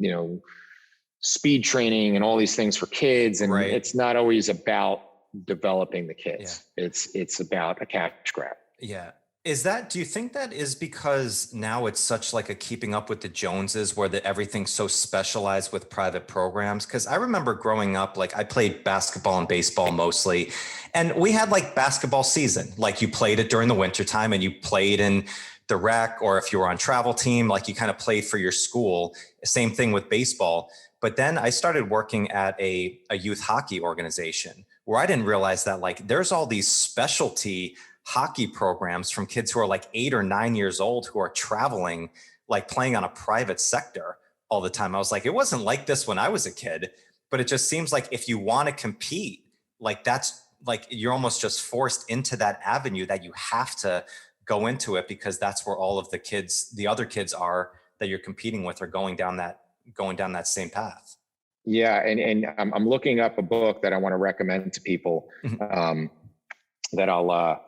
[SPEAKER 1] speed training and all these things for kids. And it's not always about developing the kids. Yeah. It's about a cash grab.
[SPEAKER 2] Yeah. Do you think that is because now it's such like a keeping up with the Joneses, where everything's so specialized with private programs? Because I remember growing up, like, I played basketball and baseball mostly, and we had like basketball season. Like, you played it during the wintertime and you played in the rec, or if you were on travel team, like, you kind of played for your school. Same thing with baseball. But then I started working at a youth hockey organization, where I didn't realize that, like, there's all these specialty hockey programs from kids who are like 8 or 9 years old, who are traveling, like, playing on a private sector all the time. I was like, it wasn't like this when I was a kid, but it just seems like if you want to compete, like, that's like, you're almost just forced into that avenue, that you have to go into it, because that's where all of the other kids are that you're competing with, are going down that same path.
[SPEAKER 1] Yeah. And I'm looking up a book that I want to recommend to people, that I'll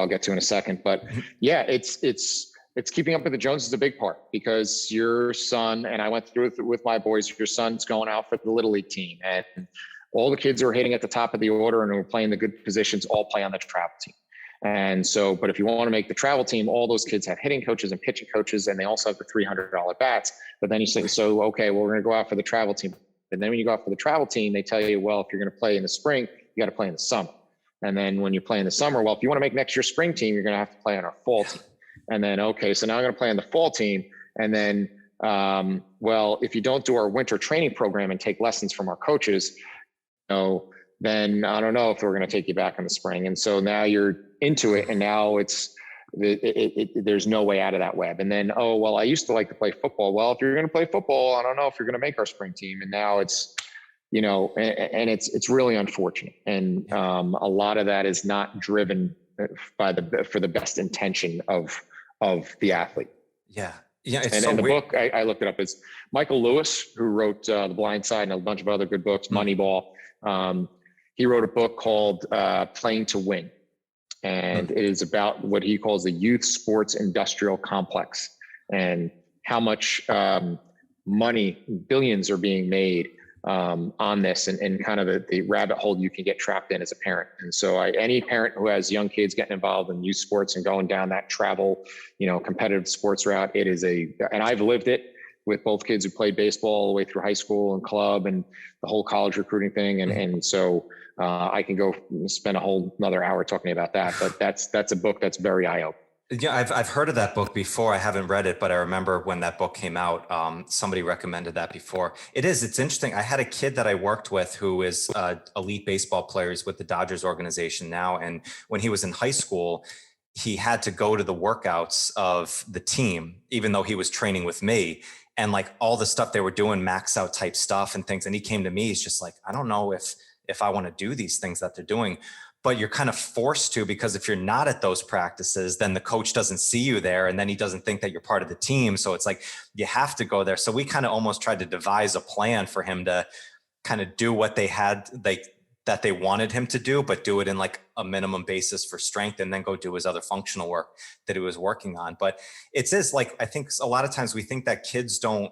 [SPEAKER 1] get to in a second. But yeah, it's keeping up with the Joneses is a big part, because your son, and I went through it with my boys, your son's going out for the Little League team, and all the kids who are hitting at the top of the order and who are playing the good positions all play on the travel team. And so, but if you want to make the travel team, all those kids have hitting coaches and pitching coaches, and they also have the $300 bats. But then you say, so, okay, well, we're going to go out for the travel team. And then when you go out for the travel team, they tell you, well, if you're going to play in the spring, you got to play in the summer. And then when you play in the summer, well, if you want to make next year's spring team, you're going to have to play on our fall team. And then, okay, so now I'm going to play on the fall team. And then, well, if you don't do our winter training program and take lessons from our coaches, then I don't know if we're going to take you back in the spring. And so now you're into it, and now there's no way out of that web. And then, oh, well, I used to like to play football. Well, if you're going to play football, I don't know if you're going to make our spring team. And now it's, and it's really unfortunate. And a lot of that is not driven for the best intention of the athlete.
[SPEAKER 2] Yeah. Yeah.
[SPEAKER 1] And the book, I looked it up, is Michael Lewis, who wrote The Blind Side and a bunch of other good books, Moneyball. He wrote a book called Playing to Win. And it is about what he calls the youth sports industrial complex, and how much money, billions, are being made on this, and kind of the rabbit hole you can get trapped in as a parent. And so any parent who has young kids getting involved in youth sports and going down that travel, competitive sports route, and I've lived it with both kids who played baseball all the way through high school and club and the whole college recruiting thing. And so I can go spend a whole another hour talking about that, but that's a book that's very eye-opening.
[SPEAKER 2] Yeah, I've heard of that book before. I haven't read it, but I remember when that book came out, somebody recommended that before. It's interesting. I had a kid that I worked with who is elite baseball players with the Dodgers organization now. And when he was in high school, he had to go to the workouts of the team, even though he was training with me. And like all the stuff they were doing, max out type stuff and things. And he came to me, he's just like, I don't know if I want to do these things that they're doing. But you're kind of forced to, because if you're not at those practices, then the coach doesn't see you there, and then he doesn't think that you're part of the team. So it's like, you have to go there. So we kind of almost tried to devise a plan for him to kind of do what that they wanted him to do, but do it in like a minimum basis for strength, and then go do his other functional work that he was working on. But it is like, I think a lot of times we think that kids don't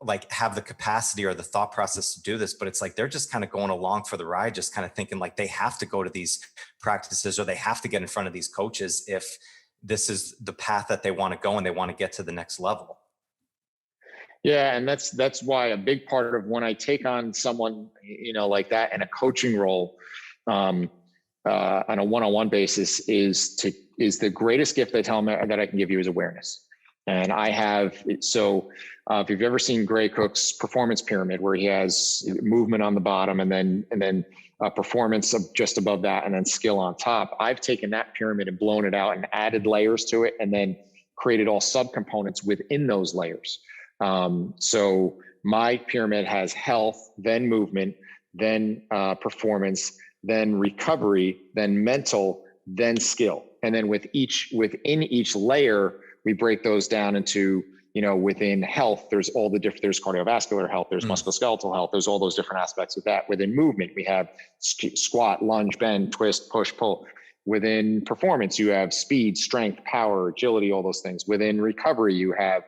[SPEAKER 2] like have the capacity or the thought process to do this, but it's like they're just kind of going along for the ride, just kind of thinking like they have to go to these practices or they have to get in front of these coaches if this is the path that they want to go and they want to get to the next level.
[SPEAKER 1] Yeah, and that's why a big part of when I take on someone like that in a coaching role on a one-on-one basis is the greatest gift I tell them that I can give you is awareness. And I have, so if you've ever seen Gray Cook's performance pyramid, where he has movement on the bottom and then performance just above that, and then skill on top, I've taken that pyramid and blown it out and added layers to it, and then created all subcomponents within those layers. So my pyramid has health, then movement, then performance, then recovery, then mental, then skill. And then within each layer, we break those down into, within health, there's all the different, there's cardiovascular health, there's musculoskeletal health, there's all those different aspects of that. Within movement, we have squat, lunge, bend, twist, push, pull. Within performance, you have speed, strength, power, agility, all those things. Within recovery, you have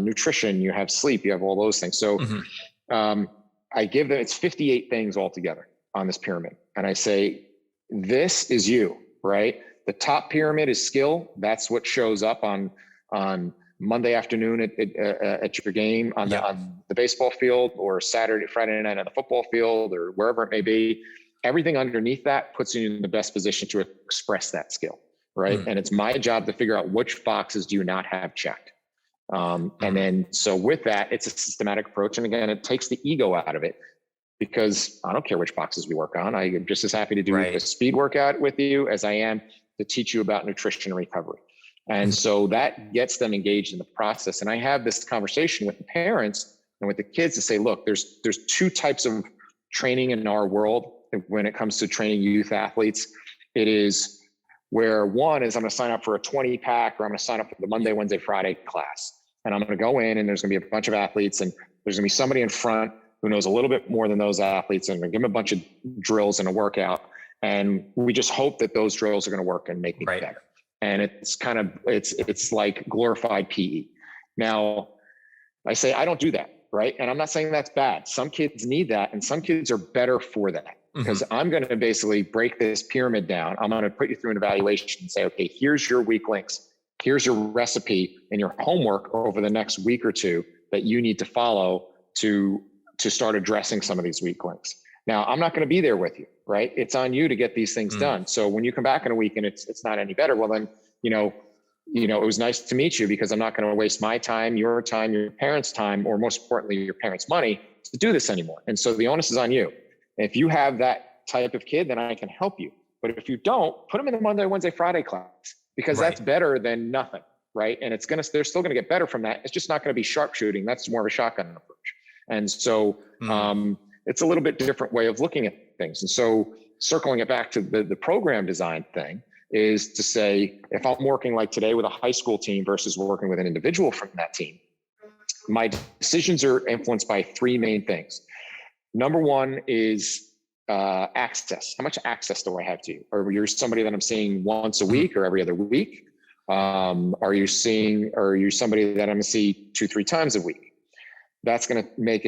[SPEAKER 1] nutrition, you have sleep, you have all those things. So I give them, it's 58 things altogether on this pyramid. And I say, this is you, right? The top pyramid is skill. That's what shows up on Monday afternoon at your game on the baseball field, or Friday night on the football field, or wherever it may be. Everything underneath that puts you in the best position to express that skill, right? And it's my job to figure out which boxes do you not have checked. And then, so with that, it's a systematic approach. And again, it takes the ego out of it, because I don't care which boxes we work on. I'm just as happy to do a speed workout with you as I am to teach you about nutrition and recovery. And so that gets them engaged in the process. And I have this conversation with the parents and with the kids to say, look, there's two types of training in our world when it comes to training youth athletes. It is where one is, I'm going to sign up for a 20 pack, or I'm going to sign up for the Monday, Wednesday, Friday class. And I'm going to go in, and there's going to be a bunch of athletes, and there's going to be somebody in front who knows a little bit more than those athletes, and I'm going to give them a bunch of drills and a workout. And we just hope that those drills are going to work and make me better. And it's kind of, it's like glorified PE. Now, I say, I don't do that, right? And I'm not saying that's bad. Some kids need that, and some kids are better for that, because I'm going to basically break this pyramid down. I'm going to put you through an evaluation and say, okay, here's your weak links. Here's your recipe and your homework over the next week or two that you need to follow to start addressing some of these weak links. Now, I'm not going to be there with you, right? It's on you to get these things done. So when you come back in a week and it's not any better, well then, it was nice to meet you, because I'm not going to waste my time, your parents' time, or most importantly, your parents' money to do this anymore. And so the onus is on you. If you have that type of kid, then I can help you. But if you don't, put them in the Monday, Wednesday, Friday class, because that's better than nothing, right? And they're still going to get better from that. It's just not going to be sharpshooting. That's more of a shotgun approach. And so it's a little bit different way of looking at things. And so circling it back to the program design thing is to say, if I'm working like today with a high school team versus working with an individual from that team, my decisions are influenced by three main things. Number one is access. How much access do I have to you? Or you're somebody that I'm seeing once a week or every other week? Are you somebody that I'm gonna see 2-3 times a week? That's gonna make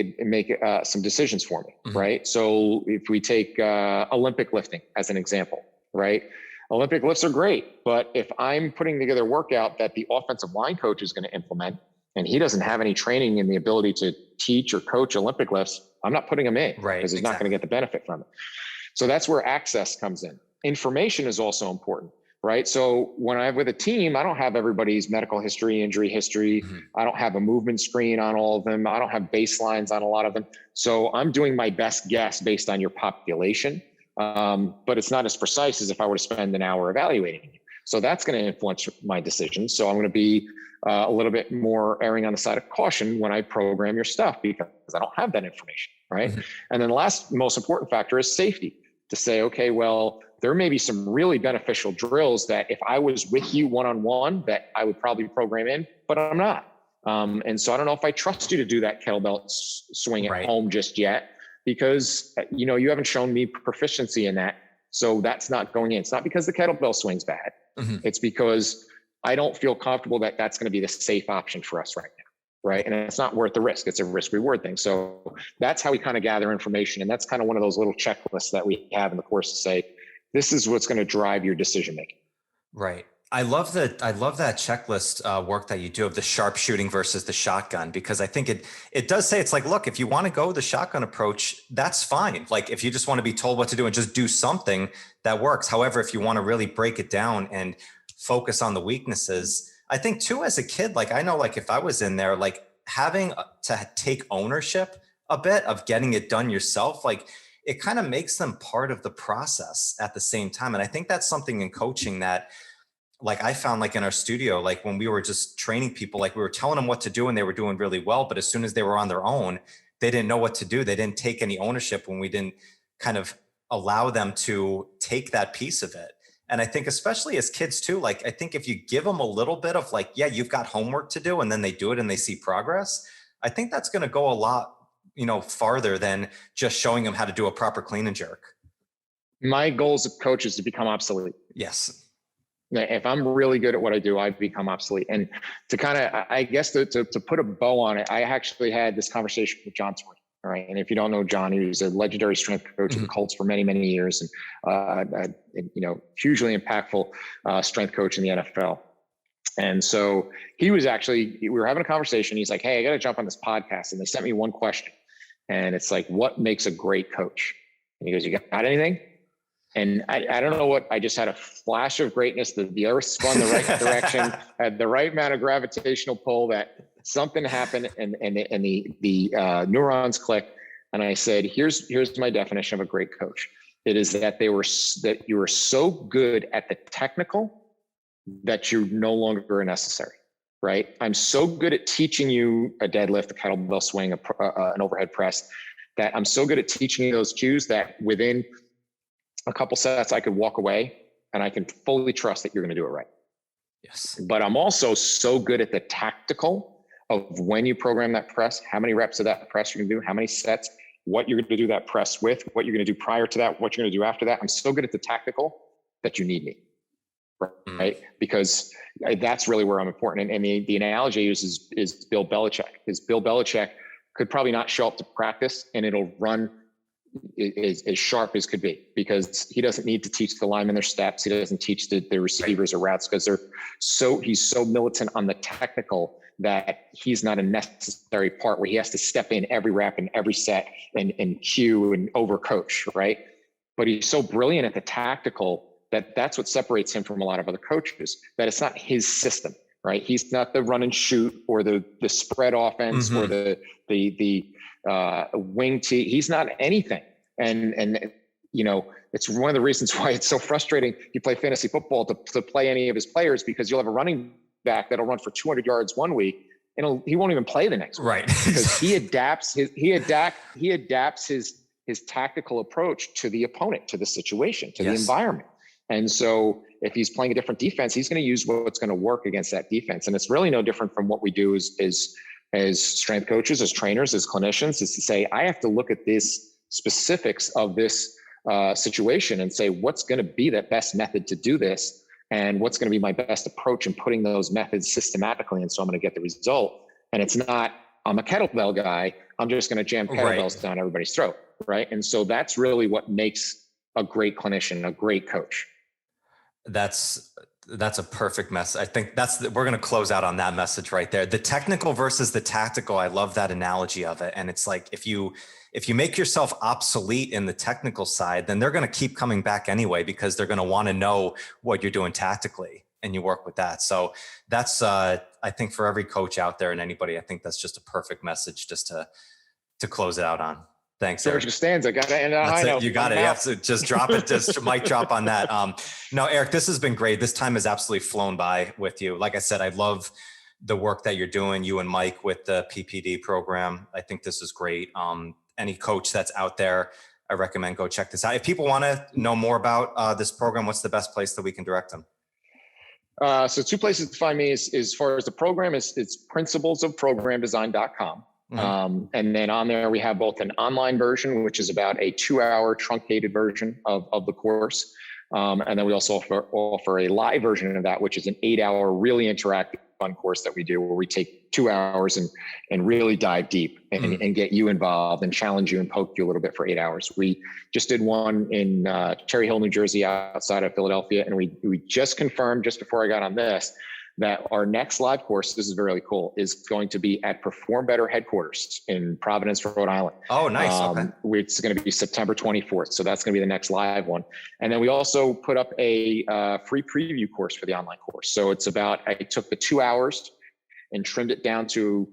[SPEAKER 1] some decisions for me, right? So if we take Olympic lifting as an example, right? Olympic lifts are great, but if I'm putting together a workout that the offensive line coach is gonna implement, and he doesn't have any training in the ability to teach or coach Olympic lifts, I'm not putting him in because he's not going to get the benefit from it. So that's where access comes in. Information is also important, right? So when I'm with a team, I don't have everybody's medical history, injury history. I don't have a movement screen on all of them. I don't have baselines on a lot of them. So I'm doing my best guess based on your population. But it's not as precise as if I were to spend an hour evaluating you. So that's going to influence my decisions. So I'm going to be a little bit more erring on the side of caution when I program your stuff because I don't have that information, right? And then the last most important factor is safety. To say, okay, well, there may be some really beneficial drills that if I was with you one-on-one that I would probably program in, but I'm not. And so I don't know if I trust you to do that kettlebell swing at home just yet because you haven't shown me proficiency in that. So that's not going in. It's not because the kettlebell swing's bad. It's because I don't feel comfortable that that's going to be the safe option for us right now, right? And it's not worth the risk. It's a risk-reward thing. So that's how we kind of gather information. And that's kind of one of those little checklists that we have in the course to say, this is what's going to drive your decision-making.
[SPEAKER 2] Right. I love that checklist work that you do of the sharpshooting versus the shotgun, because I think it does say, it's like, look, if you want to go the shotgun approach, that's fine. Like if you just want to be told what to do and just do something, that works. However, if you want to really break it down and focus on the weaknesses, I think too, as a kid, like I know, like if I was in there, like having to take ownership a bit of getting it done yourself, like it kind of makes them part of the process at the same time. And I think that's something in coaching that, like I found, like in our studio, like when we were just training people, like we were telling them what to do and they were doing really well. But as soon as they were on their own, they didn't know what to do. They didn't take any ownership when we didn't kind of allow them to take that piece of it. And I think especially as kids too, like I think if you give them a little bit of like, yeah, you've got homework to do, and then they do it and they see progress, I think that's going to go a lot, farther than just showing them how to do a proper clean and jerk.
[SPEAKER 1] My goals of coach is to become obsolete.
[SPEAKER 2] Yes.
[SPEAKER 1] If I'm really good at what I do, I become obsolete. And to kind of, I guess to put a bow on it, I actually had this conversation with John Torrey. All right. And if you don't know John, he was a legendary strength coach of the Colts for many, many years, and hugely impactful strength coach in the NFL. And so we were having a conversation. He's like, "Hey, I got to jump on this podcast." And they sent me one question, and it's like, "What makes a great coach?" And he goes, "You got anything?" And I don't know what, I just had a flash of greatness. The earth spun the right direction, had the right amount of gravitational pull that something happened and the neurons clicked. And I said, here's my definition of a great coach. It is that you were so good at the technical that you no longer are necessary, right? I'm so good at teaching you a deadlift, a kettlebell swing, an overhead press, that I'm so good at teaching you those cues that within a couple sets, I could walk away and I can fully trust that you're going to do it right.
[SPEAKER 2] Yes.
[SPEAKER 1] But I'm also so good at the tactical of when you program that press, how many reps of that press you're going to do, how many sets, what you're going to do that press with, what you're going to do prior to that, what you're going to do after that. I'm so good at the tactical that you need me, right? Because that's really where I'm important. And the analogy I use is Bill Belichick. Bill Belichick could probably not show up to practice and it'll run as sharp as could be, because he doesn't need to teach the linemen their steps. He doesn't teach the receivers or routes, because he's so militant on the technical that he's not a necessary part where he has to step in every rep and every set and cue and overcoach, right? But he's so brilliant at the tactical that's what separates him from a lot of other coaches, that it's not his system, right? He's not the run and shoot or the spread offense or the wing tee. He's not anything. And it's one of the reasons why it's so frustrating. You play fantasy football to play any of his players, because you'll have a running back that'll run for 200 yards one week and he won't even play the next week.
[SPEAKER 2] Right.
[SPEAKER 1] Because he adapts his tactical approach to the opponent, to the situation, to the environment. And so if he's playing a different defense, he's going to use what's going to work against that defense. And it's really no different from what we do as strength coaches, as trainers, as clinicians, is to say, I have to look at these specifics of this situation and say, what's going to be the best method to do this? And what's going to be my best approach in putting those methods systematically? And so I'm going to get the result. And it's not, I'm a kettlebell guy, I'm just going to jam kettlebells down everybody's throat. Right. And so that's really what makes a great clinician, a great coach.
[SPEAKER 2] That's a perfect message. I think we're going to close out on that message right there. The technical versus the tactical. I love that analogy of it. And it's like, if you make yourself obsolete in the technical side, then they're going to keep coming back anyway, because they're going to want to know what you're doing tactically, and you work with that. So that's, I think for every coach out there and anybody, I think that's just a perfect message just to close it out on. Thanks, Eric.
[SPEAKER 1] George Stanza, got to end on a high note.
[SPEAKER 2] You got it. You have to just drop it. Just mic drop on that. No, Eric, this has been great. This time has absolutely flown by with you. Like I said, I love the work that you're doing, you and Mike, with the PPD program. I think this is great. Any coach that's out there, I recommend go check this out. If people want to know more about this program, what's the best place that we can direct them?
[SPEAKER 1] So 2 places to find me as far as the program is, it's principlesofprogramdesign.com. And then on there, we have both an online version, which is about a 2-hour truncated version of the course. And then we also offer a live version of that, which is an 8-hour, really interactive, fun course that we do, where we take 2 hours and really dive deep and get you involved and challenge you and poke you a little bit for 8 hours. We just did one in Cherry Hill, New Jersey, outside of Philadelphia. And we just confirmed just before I got on this, that our next live course, this is really cool, is going to be at Perform Better headquarters in Providence, Rhode Island.
[SPEAKER 2] Oh, nice. Okay.
[SPEAKER 1] It's going to be September 24th. So that's going to be the next live one. And then we also put up a free preview course for the online course. So it's I took the 2 hours and trimmed it down to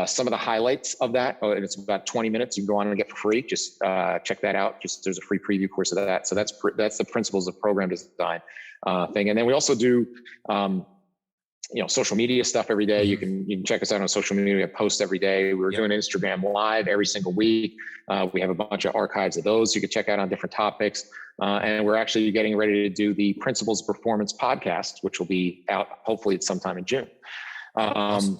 [SPEAKER 1] some of the highlights of that. And it's about 20 minutes. You can go on and get for free. Just check that out. There's a free preview course of that. So that's the Principles of Program Design thing. And then we also do, social media stuff every day. You can check us out on social media. We have posts every day. We're doing Instagram live every single week. We have a bunch of archives of those you can check out on different topics. And we're actually getting ready to do the Principles of Performance podcast, which will be out hopefully at sometime in June.
[SPEAKER 2] Awesome.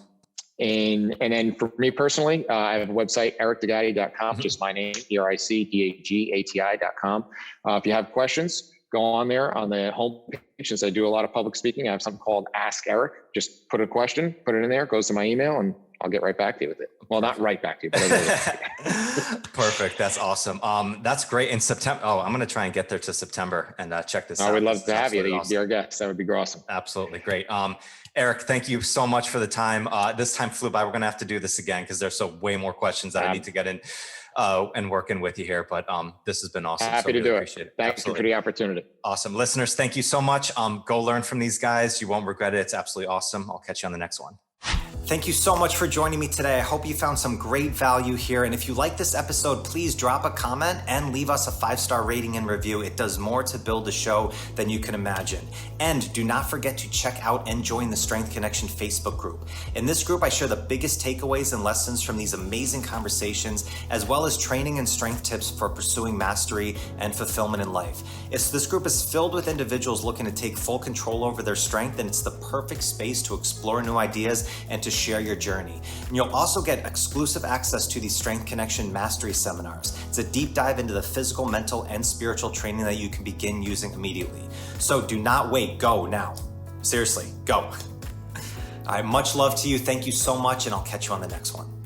[SPEAKER 1] And then for me personally, I have a website, ericdagati.com, just my name, ERICDAGATI.com. If you have questions, go on there on the homepage. Since I do a lot of public speaking, I have something called Ask Eric. Just put a question, put it in there, it goes to my email, and I'll get right back to you with it. Well, not right back to you, but I will.
[SPEAKER 2] Perfect. That's awesome. That's great. In September, I'm going to try and get there to September and check this out.
[SPEAKER 1] I would love to have you.
[SPEAKER 2] Awesome.
[SPEAKER 1] Be our guest. That would be awesome.
[SPEAKER 2] Absolutely. Great. Eric, thank you so much for the time. This time flew by. We're going to have to do this again because there's way more questions that I need to get in and working with you here. But this has been awesome.
[SPEAKER 1] Happy to do it.
[SPEAKER 2] Appreciate it.
[SPEAKER 1] Thanks for the opportunity.
[SPEAKER 2] Awesome. Listeners, thank you so much. Go learn from these guys. You won't regret it. It's absolutely awesome. I'll catch you on the next one. Thank you so much for joining me today. I hope you found some great value here. And if you like this episode, please drop a comment and leave us a 5-star rating and review. It does more to build the show than you can imagine. And do not forget to check out and join the Strength Connection Facebook group. In this group, I share the biggest takeaways and lessons from these amazing conversations, as well as training and strength tips for pursuing mastery and fulfillment in life. This group is filled with individuals looking to take full control over their strength, and it's the perfect space to explore new ideas and to share your journey. And you'll also get exclusive access to these Strength Connection Mastery seminars. It's a deep dive into the physical, mental, and spiritual training that you can begin using immediately. So do not wait, go now. Seriously, go. All right, much love to you. Thank you so much, and I'll catch you on the next one.